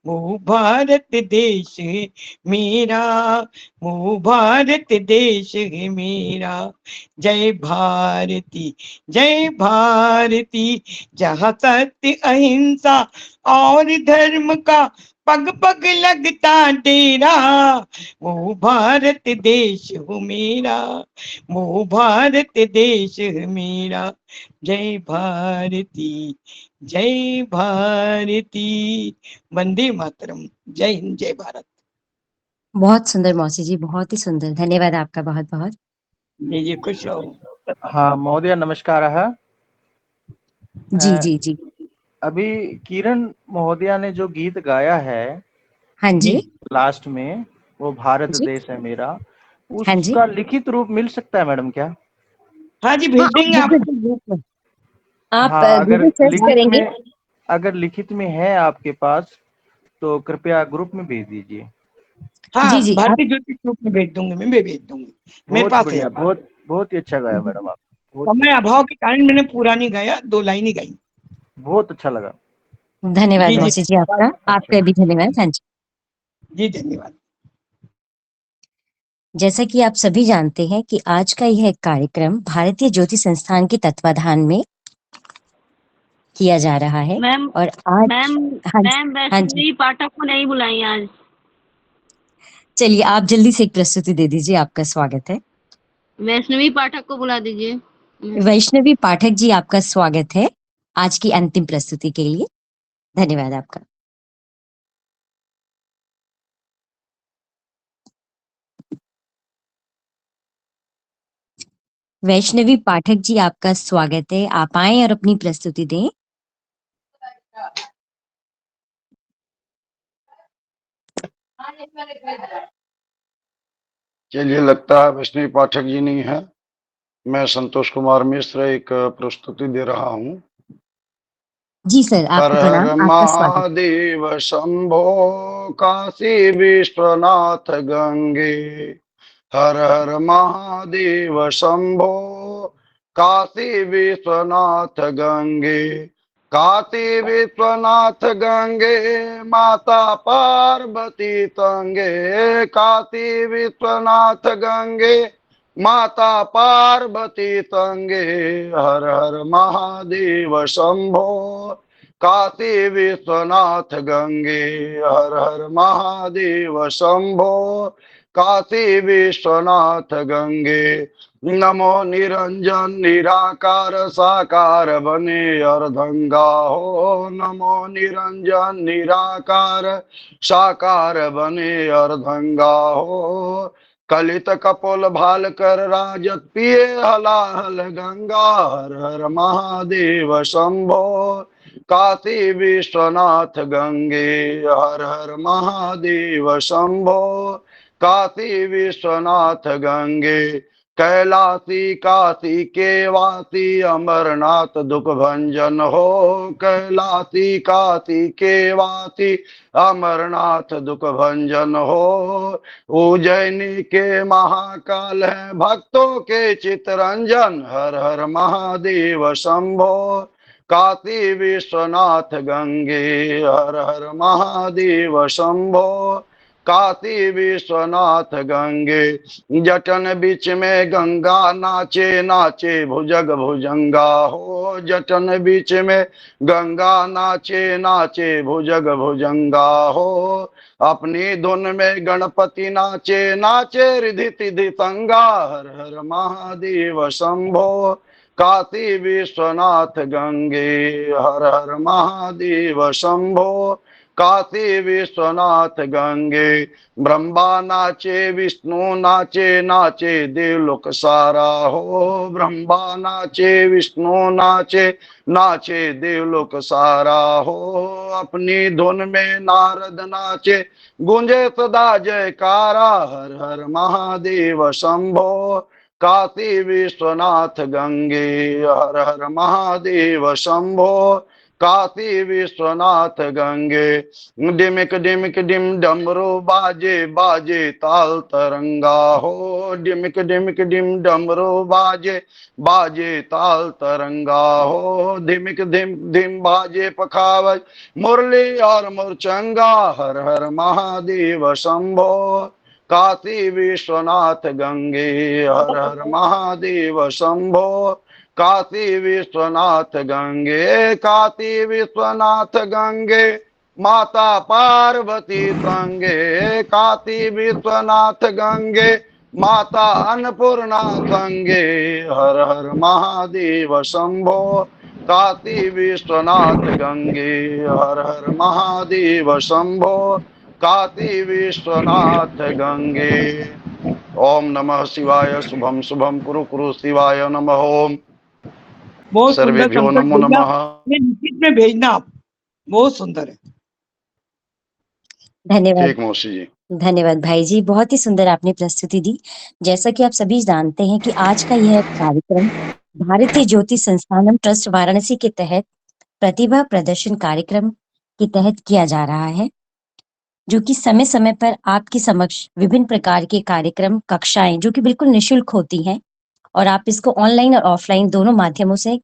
वो भारत देश है मेरा वो भारत देश है मेरा। जय भारती जहाँ सत्य अहिंसा और धर्म का पग पग लगता डेरा वो भारत देश हो मेरा वो भारत देश है मेरा। जय भारती वंदे मातरम। जय हिंद जय भारत। बहुत सुंदर मौसी जी, बहुत ही सुंदर। धन्यवाद आपका बहुत बहुत। जी खुश रहो। हाँ महोदय नमस्कारः। जी जी जी। अभी किरण महोदया ने जो गीत गाया है हाँ जी लास्ट में वो भारत जी देश है मेरा, हाँ जी उसका लिखित रूप मिल सकता है मैडम क्या? हाँ जी हाँ, भेज देंगे बिल्कुल, आपको। बिल्कुल। आप हाँ, अगर गूगल सर्च लिखित करेंगे। में अगर लिखित में है आपके पास तो कृपया ग्रुप में भेज दीजिए। हाँ जी जी, आप भारतीय ज्योति ग्रुप में भेज दूंगी, मैं भेज दूंगी, मेरे बहुत पास है। बढ़िया, बहुत ही अच्छा गाया मैडम आप, बहुत ही समय अभाव के कारण मैंने पूरा नहीं गाया, 2 लाइन ही गाई। बहुत अच्छा लगा। धन्यवाद जी जी मौसी जी आपका, आपका भी धन्यवाद। हाँ जी, जी धन्यवाद। जैसा कि आप सभी जानते हैं कि आज का यह कार्यक्रम भारतीय ज्योति संस्थान के तत्वाधान में किया जा रहा है। मैम और आज मैम हाँ जी, मैम हाँ जी, वैष्णवी पाठक को नहीं बुलाई आज। चलिए आप जल्दी से एक प्रस्तुति दे दीजिए, आपका स्वागत है। वैष्णवी पाठक को बुला दीजिए। वैष्णवी पाठक जी, आपका स्वागत है आज की अंतिम प्रस्तुति के लिए। धन्यवाद आपका। वैष्णवी पाठक जी, आपका स्वागत है, आप आए और अपनी प्रस्तुति दें। चलिए, लगता है वैष्णवी पाठक जी नहीं है। मैं संतोष कुमार मिश्र एक प्रस्तुति दे रहा हूँ। जी सर, हर आपको हर प्रणाम, आपका स्वागत। महादेव शंभो काशी विश्वनाथ गंगे। हर हर महादेव शंभो काशी विश्वनाथ गंगे। काशी विश्वनाथ गंगे माता पार्वती तंगे। काशी विश्वनाथ गंगे माता पार्वती तंगे। हर हर महादेव शंभो काशी विश्वनाथ गंगे। हर हर महादेव शंभो काशी विश्वनाथ गंगे। नमो निरंजन निराकार साकार बने अर्धंगा हो। नमो निरंजन निराकार साकार बने अर्धंगा हो। कलित कपोल भाल कर राजत पिए हलाहल गंगा। हर हर महादेव शंभो काशी विश्वनाथ गंगे। हर हर महादेव शंभो काशी विश्वनाथ गंगे। कैलासी काशी के वासी अमरनाथ दुख भंजन हो। कैलासी काशी के वासी अमरनाथ दुख भंजन हो। उज्जैनी के महाकाल है भक्तों के चितरंजन। हर हर महादेव शंभो काशी विश्वनाथ गंगे। हर हर महादेव शंभो काशी विश्वनाथ गंगे। जटन बीच में गंगा नाचे नाचे भुजग भुजंगा हो। जटन बीच में गंगा नाचे नाचे भुजग भुजंगा हो। अपनी धुन में गणपति नाचे नाचे रिधि तिधि संगा। हर हर महादेव शंभो काशी विश्वनाथ गंगे। हर हर महादेव शंभो काशी विश्वनाथ गंगे। ब्रह्मा नाचे विष्णु नाचे नाचे देवलोक सारा हो। ब्रह्मा नाचे विष्णु नाचे नाचे देवलोक सारा हो। अपनी धुन में नारद नाचे गूंजे सदा जयकारा। हर हर महादेव शंभो काशी विश्वनाथ गंगे। हर हर महादेव शंभो काशी विश्वनाथ गंगे। डिमिक डिमिक डिम डमरू बाजे बाजे ताल तरंगा हो। डिमिक डिमिक डिम डमरू बाजे बाजे ताल तरंगा हो। धिमिक धिम धिम बाजे पखावज मुरली और मुरचंगा। हर हर महादेव शंभो काशी विश्वनाथ गंगे। हर हर महादेव शंभो काशी विश्वनाथ गंगे। काशी विश्वनाथ गंगे माता पार्वती संगे। काशी विश्वनाथ गंगे माता अन्नपूर्णा संगे। हर हर महादेव शंभो काशी विश्वनाथ गंगे। हर हर महादेव शंभो काशी विश्वनाथ गंगे। ओम नमः शिवाय। शुभम शुभम कुरु कुरु शिवाय नमः। ओम बहुत सुंदर सर्वेभ्यो संकट नमो भैया, नमः। लिखित में भेजना आप, बहुत सुंदर है। धन्यवाद। ठीक मौसी जी। धन्यवाद भाई जी, बहुत ही सुंदर आपने प्रस्तुति दी। जैसा कि आप सभी जानते हैं कि आज का यह कार्यक्रम भारतीय ज्योति संस्थानम ट्रस्ट वाराणसी के तहत प्रतिभा प्रदर्शन कार्यक्रम के तहत किया जा रहा है, जो कि समय समय पर आपके समक्ष विभिन्न प्रकार के कार्यक्रम कक्षाएं जो कि बिल्कुल निशुल्क होती हैं, और आप इसको ऑनलाइन और ऑफलाइन दोनों माध्यमों से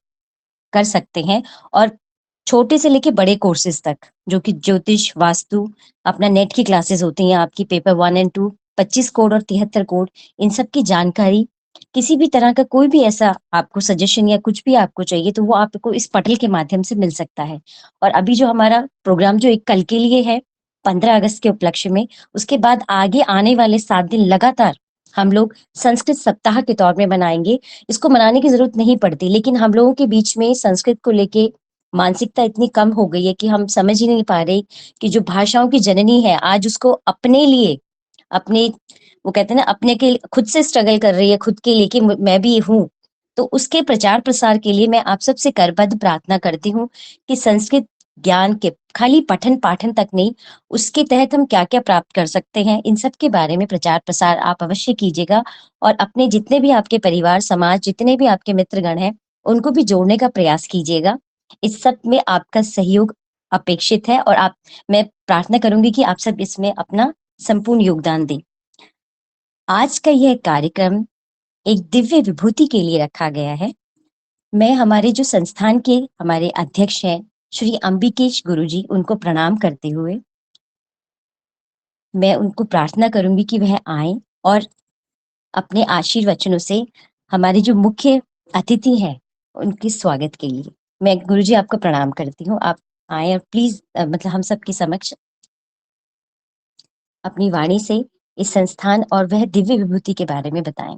कर सकते हैं। और छोटे से लेके बड़े कोर्सेज तक, जो कि ज्योतिष, वास्तु, अपना नेट की क्लासेस होती हैं आपकी, पेपर 1 एंड 2, 25 कोड और 73 कोड, इन सब की जानकारी, किसी भी तरह का कोई भी ऐसा आपको सजेशन या कुछ भी आपको चाहिए तो वो आपको इस पटल के माध्यम से मिल सकता है। और अभी जो हमारा प्रोग्राम जो एक कल के लिए है 15 अगस्त के उपलक्ष्य में, उसके बाद आगे आने वाले 7 दिन लगातार हम लोग संस्कृत सप्ताह के तौर में मनाएंगे। इसको मनाने की जरूरत नहीं पड़ती, लेकिन हम लोगों के बीच में संस्कृत को लेके मानसिकता इतनी कम हो गई है कि हम समझ ही नहीं पा रहे कि जो भाषाओं की जननी है आज उसको अपने लिए, अपने, वो कहते हैं ना, अपने के खुद से स्ट्रगल कर रही है, खुद के लिए कि मैं भी हूँ। तो उसके प्रचार प्रसार के लिए मैं आप सबसे करबद्ध प्रार्थना करती हूँ कि संस्कृत ज्ञान के खाली पठन पाठन तक नहीं, उसके तहत हम क्या क्या प्राप्त कर सकते हैं, इन सब के बारे में प्रचार प्रसार आप अवश्य कीजिएगा। और अपने जितने भी आपके परिवार समाज, जितने भी आपके मित्रगण हैं, उनको भी जोड़ने का प्रयास कीजिएगा। इस सब में आपका सहयोग अपेक्षित है, और मैं प्रार्थना करूंगी कि आप सब इसमें अपना संपूर्ण योगदान दें। आज का यह कार्यक्रम एक दिव्य विभूति के लिए रखा गया है। मैं हमारे जो संस्थान के हमारे अध्यक्ष हैं श्री अंबिकेश गुरुजी, उनको प्रणाम करते हुए मैं उनको प्रार्थना करूंगी कि वह आए और अपने आशीर्वचनों से हमारे जो मुख्य अतिथि हैं उनके स्वागत के लिए मैं गुरुजी आपको प्रणाम करती हूँ। आप आए और प्लीज मतलब हम सबके समक्ष अपनी वाणी से इस संस्थान और वह दिव्य विभूति के बारे में बताएं।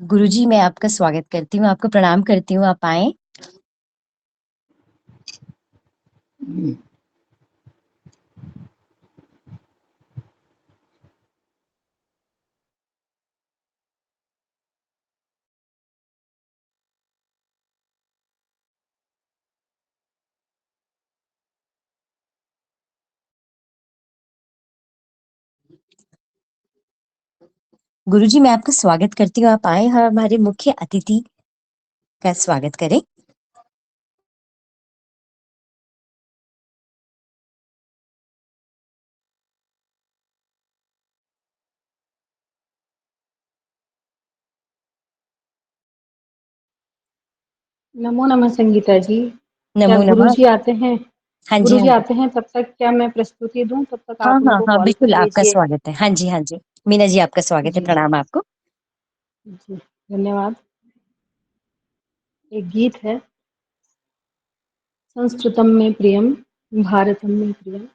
गुरुजी, मैं आपका स्वागत करती हूँ, आपको प्रणाम करती हूँ, आप आए। गुरुजी, मैं आपका स्वागत करती हूँ, आप आए और हमारे मुख्य अतिथि का स्वागत करें। नमो नमः संगीता जी। क्या नमो नमः। गुरुजी आते हैं? हाँ जी, हाँ गुरुजी जी। आते हैं तब तक क्या मैं प्रस्तुति दूं? तब तक हाँ आप हाँ उनको हाँ, कॉल कर बिल्कुल आपका लीजिए। स्वागत है। हाँ जी, हाँ जी। मीना जी, आपका स्वागत है, जी प्रणाम आपको। जी, धन्यवाद। एक गीत है, संस्कृतम में प्रियम भारतम में प्रियम।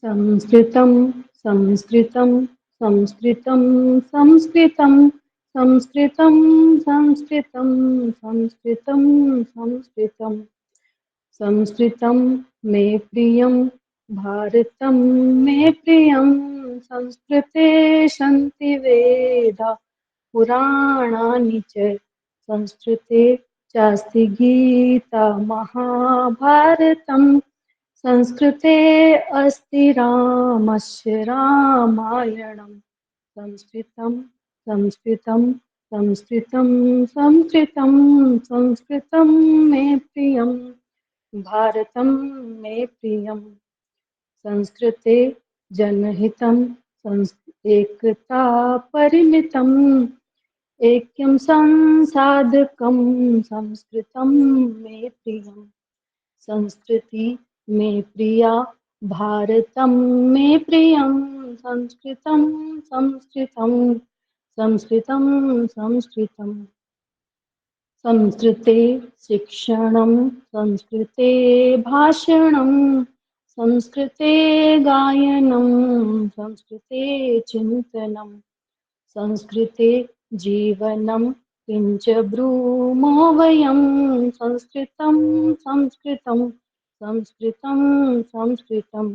संस्कृतं संस्कृतं संस्कृतं संस्कृतं संस्कृतं संस्कृतं संस्कृतं संस्कृतं संस्कृतं मे प्रियं भारतं मे प्रियं। संस्कृते सन्ति वेदा पुराणानि च संस्कृते चास्ति गीता महाभारतम्। संस्कृते अस्ति रामस्य रामायणम्। संस्कृतं संस्कृतं संस्कृतं संस्कृतं संस्कृतं मे प्रियं भारतं मे प्रियम्। संस्कृते जनहितं एकता परिमितम् ऐक्यं संसाधकं संस्कृतं मे प्रियम्। संस्कृति मे प्रिया भारतं मे प्रियं। संस्कृतं संस्कृतं संस्कृतं संस्कृतं संस्कृते शिक्षणं संस्कृते भाषणं संस्कृते गायनं संस्कृते चिन्तनं संस्कृते जीवनं किञ्च ब्रूमो वयं। संस्कृतं संस्कृतं संस्कृतं संस्कृतं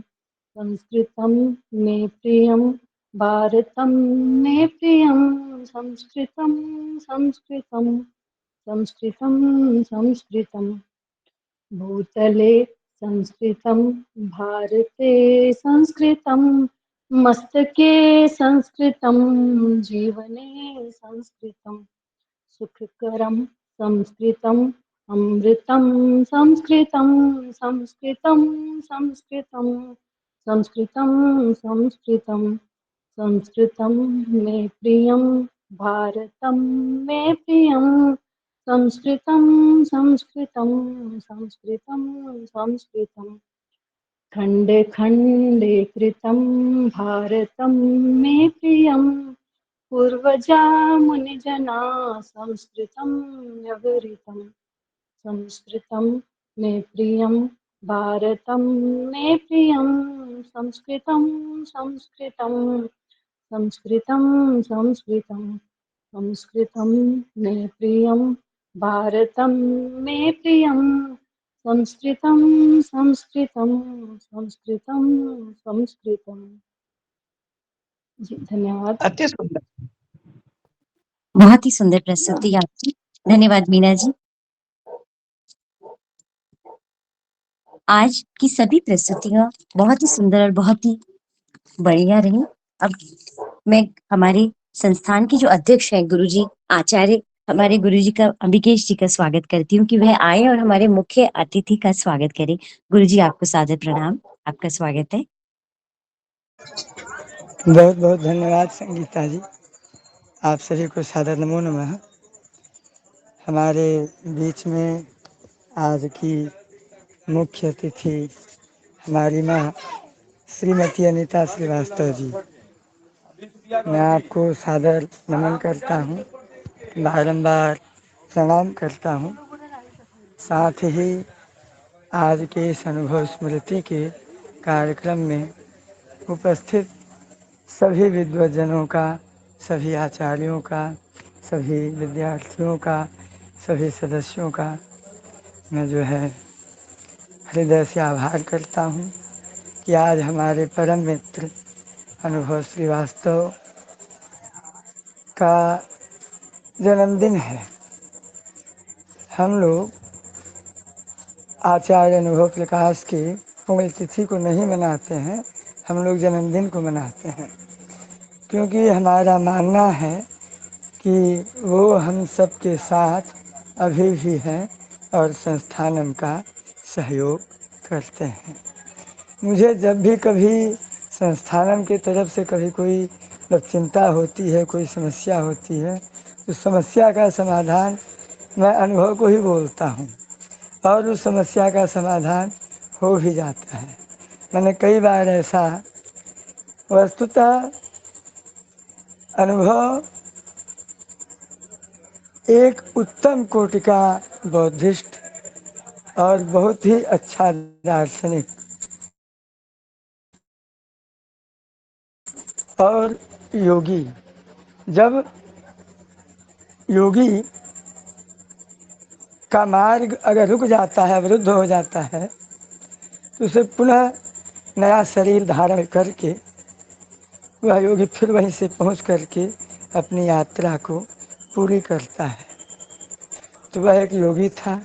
संस्कृतं मे प्रियं भारतं मे प्रियं संस्कृतं संस्कृतं संस्कृतं संस्कृतं भूतले संस्कृतं भारते संस्कृतं मस्तके संस्कृतं जीवने संस्कृतं सुखकरं संस्कृतम् अमृतं संस्कृतं संस्कृतं संस्कृतं संस्कृतं संस्कृतं संस्कृतं मे प्रियं भारतं मे प्रियं संस्कृतं संस्कृतं संस्कृतं संस्कृतं खण्डे खण्डे कृतं भारतं मे प्रियं पूर्वजा मुनिजना संस्कृतं व्यवहृतं संस्कृतं मे प्रियं भारतं मे प्रियं संस्कृतं संस्कृतं संस्कृतं संस्कृतं संस्कृतं मे प्रियं भारतं मे प्रियं संस्कृतं संस्कृतं संस्कृतं संस्कृतं जी धन्यवाद। अति सुंदर। बहुत ही सुंदर प्रस्तुति आपकी। धन्यवाद मीना जी। आज की सभी प्रस्तुतियां बहुत ही सुंदर और बहुत ही बढ़िया रही। अब मैं हमारे संस्थान के जो अध्यक्ष हैं गुरुजी आचार्य हमारे गुरुजी का अंबिकेश जी का स्वागत करती हूँ कि वह आए और हमारे मुख्य अतिथि का स्वागत करें। गुरुजी आपको सादर प्रणाम, आपका स्वागत है। बहुत बहुत धन्यवाद संगीता जी, आप सभी को सादर नमो नमः। हमारे बीच में आज की मुख्य अतिथि हमारी माँ श्रीमती अनीता श्रीवास्तव जी। मैं आपको सादर नमन करता हूँ, बारंबार प्रणाम करता हूँ। साथ ही आज के इस अनुभव स्मृति के कार्यक्रम में उपस्थित सभी विद्वज्जनों का, सभी आचार्यों का, सभी विद्यार्थियों का, सभी सदस्यों का मैं जो है हृदय से आभार करता हूँ कि आज हमारे परम मित्र अनुभव श्रीवास्तव का जन्मदिन है। हम लोग आचार्य अनुभव प्रकाश की पुण्यतिथि को नहीं मनाते हैं, हम लोग जन्मदिन को मनाते हैं, क्योंकि हमारा मानना है कि वो हम सब के साथ अभी भी हैं और संस्थानम का सहयोग करते हैं। मुझे जब भी कभी संस्थानम की तरफ से कभी कोई चिंता होती है, कोई समस्या होती है, तो समस्या का समाधान मैं अनुभव को ही बोलता हूँ और उस समस्या का समाधान हो भी जाता है। मैंने कई बार ऐसा वस्तुतः अनुभव एक उत्तम कोटि का बौद्धिस्ट और बहुत ही अच्छा दार्शनिक और योगी। जब योगी का मार्ग अगर रुक जाता है, अवरुद्ध हो जाता है, तो उसे पुनः नया शरीर धारण करके वह योगी फिर वहीं से पहुंच करके अपनी यात्रा को पूरी करता है। तो वह एक योगी था।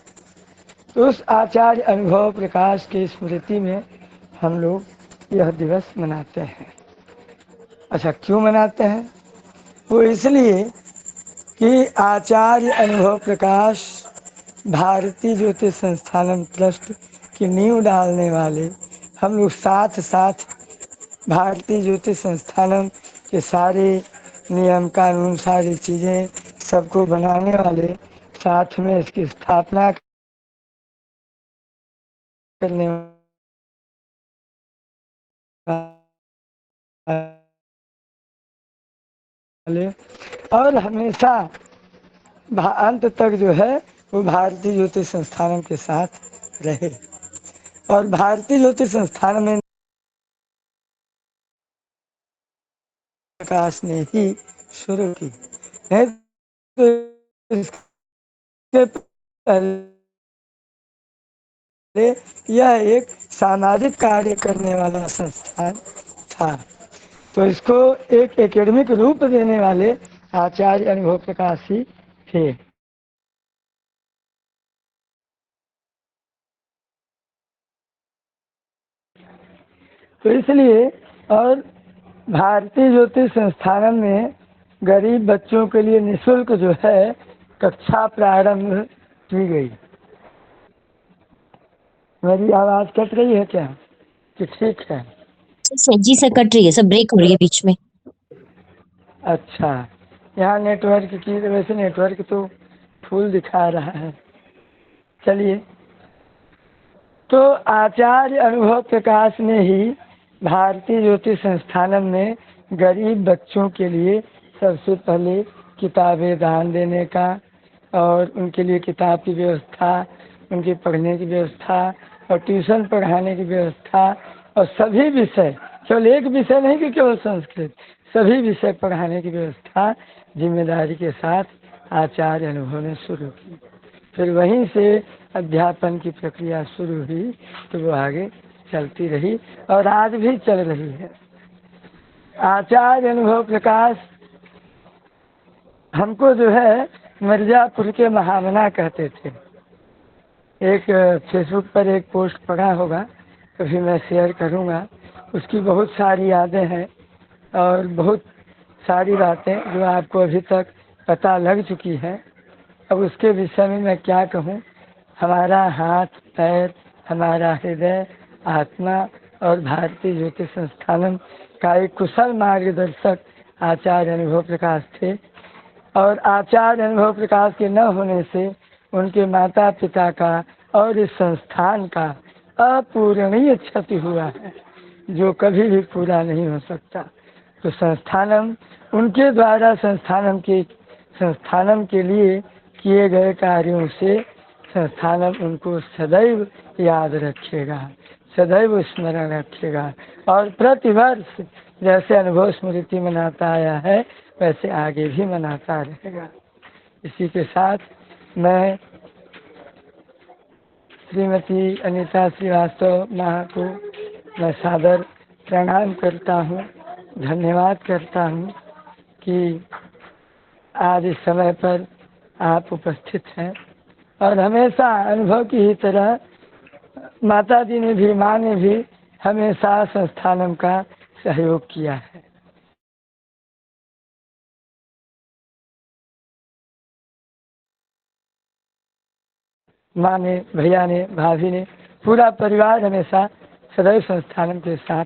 तो उस आचार्य अनुभव प्रकाश की स्मृति में हम लोग यह दिवस मनाते हैं। अच्छा, क्यों मनाते हैं? वो इसलिए कि आचार्य अनुभव प्रकाश भारतीय ज्योतिष संस्थानम ट्रस्ट की नींव डालने वाले हम लोग साथ साथ भारतीय ज्योतिष संस्थानम के सारे नियम कानून, सारी चीज़ें सबको बनाने वाले, साथ में इसकी स्थापना करने वाले और हमेशा अंत तक जो है वो भारतीय ज्योतिष संस्थानम के साथ रहे। और भारतीय ज्योतिष संस्थान में प्रकाश ने ही शुरू की, नहीं तो इसके पहले यह एक सामाजिक कार्य करने वाला संस्थान था। तो तो इसको एक एकेडमिक रूप देने वाले आचार्य अनुभव प्रकाश ही थे। तो इसलिए और भारतीय ज्योतिष संस्थान में गरीब बच्चों के लिए निःशुल्क जो है कक्षा प्रारंभ की गई। मेरी आवाज कट रही है क्या कि ठीक है? जी सर, कट रही है सर, ब्रेक हो रही है बीच में। अच्छा, यहाँ नेटवर्क की वैसे नेटवर्क तो फुल दिखा रहा है। चलिए, तो आचार्य अनुभव प्रकाश ने ही भारतीय ज्योतिष संस्थानम में गरीब बच्चों के लिए सबसे पहले किताबें दान देने का और उनके लिए किताब की व्यवस्था, उनके पढ़ने की व्यवस्था और ट्यूशन पढ़ाने की व्यवस्था और सभी विषय, केवल एक विषय नहीं कि केवल संस्कृत, सभी विषय पढ़ाने की व्यवस्था जिम्मेदारी के साथ आचार्य अनुभव ने शुरू की। फिर वहीं से अध्यापन की प्रक्रिया शुरू हुई तो वो आगे चलती रही और आज भी चल रही है। आचार्य अनुभव प्रकाश हमको जो है मिर्जापुर के महामना कहते थे। एक फेसबुक पर एक पोस्ट पढ़ा होगा, कभी मैं शेयर करूँगा। उसकी बहुत सारी यादें हैं और बहुत सारी बातें जो आपको अभी तक पता लग चुकी हैं। अब उसके विषय में मैं क्या कहूँ। हमारा हाथ पैर, हमारा हृदय, आत्मा और भारतीय ज्योतिष संस्थानम का एक कुशल मार्गदर्शक आचार्य अनुभव प्रकाश थे। और आचार्य अनुभव प्रकाश के न होने से उनके माता पिता का और इस संस्थान का अपूरणीय क्षति हुआ है, जो कभी भी पूरा नहीं हो सकता। तो संस्थानम उनके द्वारा संस्थानम के लिए किए गए कार्यों से संस्थानम उनको सदैव याद रखेगा, सदैव स्मरण रखेगा और प्रतिवर्ष जैसे अनुभव स्मृति मनाता आया है वैसे आगे भी मनाता रहेगा। इसी के साथ मैं श्रीमती अनीता श्रीवास्तव माँ को मैं सादर प्रणाम करता हूँ, धन्यवाद करता हूँ कि आज इस समय पर आप उपस्थित हैं। और हमेशा अनुभव की ही तरह माता जी ने भी, माँ ने भी हमेशा संस्थानम का सहयोग किया है। माँ ने, भैया ने, भाभी ने, पूरा परिवार हमेशा सदैव संस्थानम के साथ,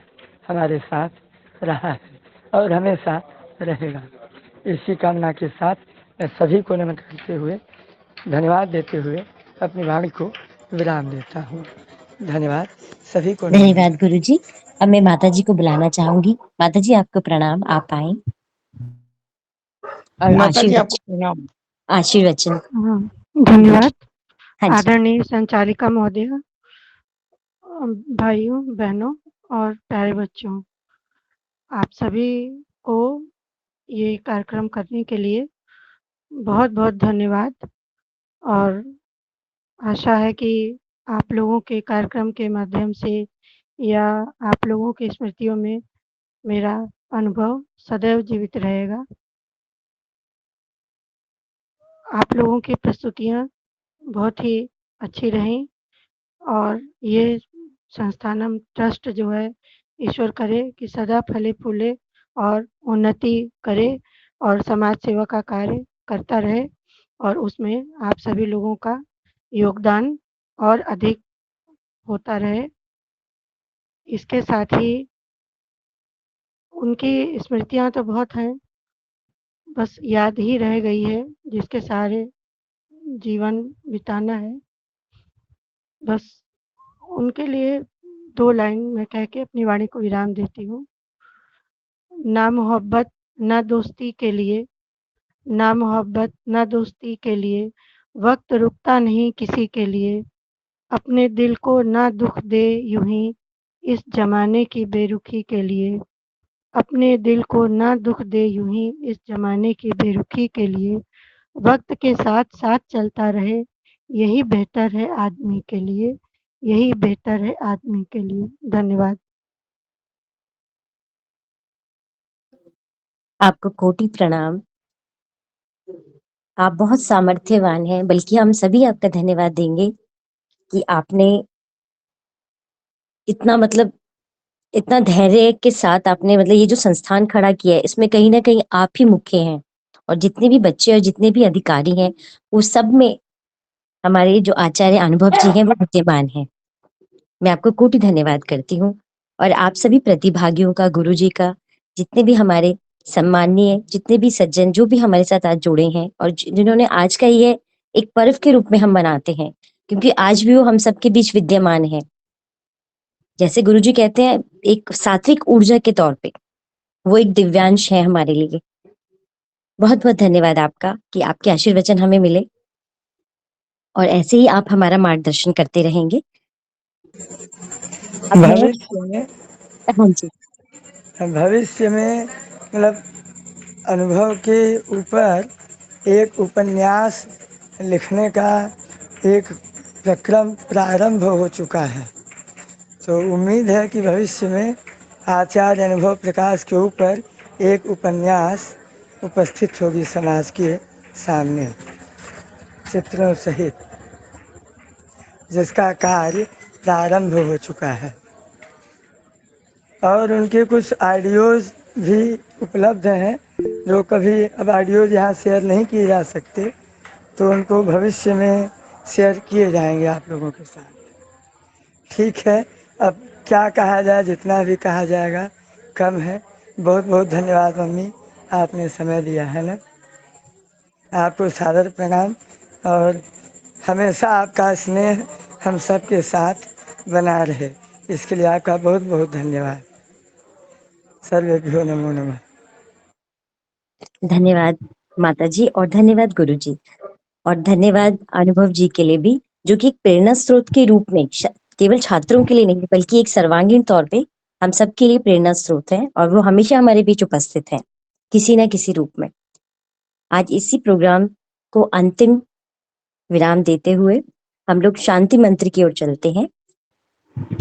हमारे साथ रहा है और हमेशा रहेगा। इसी कामना के साथ मैं सभी को नमन करते हुए, धन्यवाद देते हुए अपनी वाणी को विराम देता हूँ। धन्यवाद सभी को। धन्यवाद गुरुजी। अब मैं माता जी को बुलाना चाहूंगी। माता जी आपको प्रणाम, आप आए और माता जी आपको प्रणाम। आशीर्वचन। हाँ, धन्यवाद। हाँ जी। आदरणीय संचालिका महोदय, भाइयों बहनों और प्यारे बच्चों, आप सभी को ये कार्यक्रम करने के लिए बहुत बहुत धन्यवाद। और आशा है कि आप लोगों के कार्यक्रम के माध्यम से या आप लोगों की स्मृतियों में मेरा अनुभव सदैव जीवित रहेगा। आप लोगों की प्रस्तुतियाँ बहुत ही अच्छी रहीं और ये संस्थानम ट्रस्ट जो है, ईश्वर करे कि सदा फले फूले और उन्नति करे और समाज सेवा का कार्य करता रहे और उसमें आप सभी लोगों का योगदान और अधिक होता रहे। इसके साथ ही उनकी स्मृतियाँ तो बहुत हैं, बस याद ही रह गई है जिसके सहारे जीवन बिताना है। बस उनके लिए 2 लाइन मैं कह के अपनी वाणी को विराम देती हूँ। ना मोहब्बत ना दोस्ती के लिए, ना मोहब्बत ना दोस्ती के लिए, वक्त रुकता नहीं किसी के लिए। अपने दिल को ना दुख दे यूं ही इस जमाने की बेरुखी के लिए। अपने दिल को ना दुख दे यूं ही इस जमाने की बेरुखी के लिए। वक्त के साथ साथ चलता रहे, यही बेहतर है आदमी के लिए, यही बेहतर है आदमी के लिए। धन्यवाद। आपको कोटि प्रणाम। आप बहुत सामर्थ्यवान हैं, बल्कि हम सभी आपका धन्यवाद देंगे कि आपने इतना मतलब इतना धैर्य के साथ आपने मतलब ये जो संस्थान खड़ा किया है, इसमें कहीं न कहीं आप ही मुख्य हैं और जितने भी बच्चे और जितने भी अधिकारी हैं, वो सब में हमारे जो आचार्य अनुभव जी हैं, वो विद्यमान हैं। मैं आपको कोटि धन्यवाद करती हूँ और आप सभी प्रतिभागियों का, गुरुजी का, जितने भी हमारे सम्माननीय जितने भी सज्जन जो भी हमारे साथ आज जुड़े हैं और जिन्होंने आज का ये एक पर्व के रूप में हम मनाते हैं, क्योंकि आज भी वो हम सबके बीच विद्यमान है। जैसे गुरुजी कहते हैं, एक सात्विक ऊर्जा के तौर पे वो एक दिव्यांश है हमारे लिए। बहुत बहुत धन्यवाद आपका कि आपके आशीर्वचन हमें मिले और ऐसे ही आप हमारा मार्गदर्शन करते रहेंगे। अब मैं भविष्य में हाँ जी। भविष्य में मतलब अनुभव के ऊपर एक उपन्यास लिखने का एक प्रक्रम प्रारंभ हो चुका है। तो उम्मीद है कि भविष्य में आचार्य अनुभव प्रकाश के ऊपर एक उपन्यास उपस्थित होगी समाज के सामने चित्रों सहित, जिसका कार्य प्रारंभ हो चुका है और उनके कुछ ऑडियोज भी उपलब्ध हैं, जो कभी अब ऑडियोज यहाँ शेयर नहीं किए जा सकते, तो उनको भविष्य में शेयर किए जाएंगे आप लोगों के साथ। ठीक है, अब क्या कहा जाए, जितना भी कहा जाएगा कम है। बहुत बहुत धन्यवाद मम्मी, आपने समय दिया है ना। आपको सादर प्रणाम और हमेशा आपका स्नेह हम सब के साथ बना रहे, इसके लिए आपका बहुत बहुत धन्यवाद। सर्वेभ्यो नमो नमः। धन्यवाद माता जी और धन्यवाद गुरु जी और धन्यवाद अनुभव जी के लिए भी, जो कि एक प्रेरणा स्रोत के रूप में केवल छात्रों के लिए नहीं बल्कि एक सर्वांगीण तौर पे हम सबके लिए प्रेरणा स्रोत हैं और वो हमेशा हमारे बीच उपस्थित हैं किसी न किसी रूप में। आज इसी प्रोग्राम को अंतिम विराम देते हुए हम लोग शांति मंत्र की ओर चलते हैं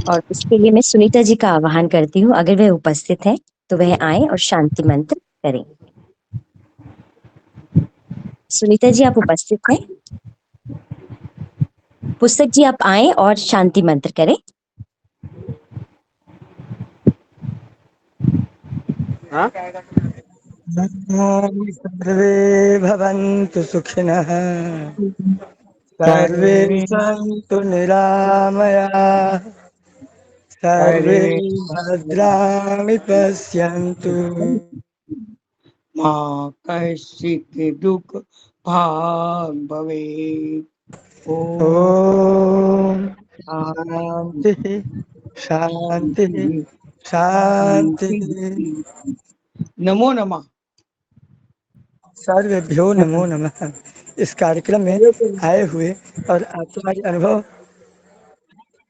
और इसके लिए मैं सुनीता जी का आह्वान करती हूँ, अगर वह उपस्थित हैं तो वह आए और शांति मंत्र करें। सुनीता जी आप उपस्थित हैं? पुस्तक जी आप आए और शांति मंत्र करें। हाँ? सर्वे भवन्तु सुखिनः, सर्वे सन्तु निरामयाः, सर्वे भद्राणि पश्यन्तु, मा कश्चित् दुःख भाग् भवेत्। ओम शांति शांति शांति। नमो नमः। सर्वेभ्यो नमो नमः। इस कार्यक्रम में आए हुए और आचार्य अनुभव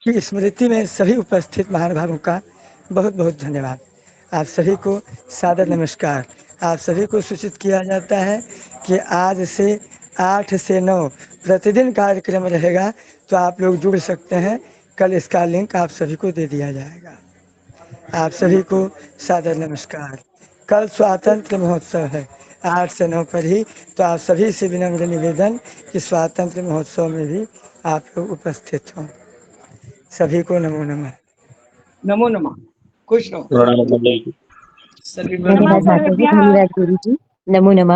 की स्मृति में सभी उपस्थित महानुभावों का बहुत बहुत धन्यवाद। आप सभी को सादर नमस्कार। आप सभी को सूचित किया जाता है कि आज से 8 से 9 प्रतिदिन कार्यक्रम रहेगा, तो आप लोग जुड़ सकते हैं। कल इसका लिंक आप सभी को दे दिया जाएगा। आप सभी को सादर नमस्कार। कल स्वातंत्र महोत्सव है 8 से 9 पर ही, तो आप सभी से विनम्र निवेदन कि स्वातंत्र महोत्सव में भी आप लोग उपस्थित हों। सभी को नमो नमः। नमो नमः। खुश रहो। धन्यवाद माता जी, धन्यवाद गुरु जी। नमो नमः।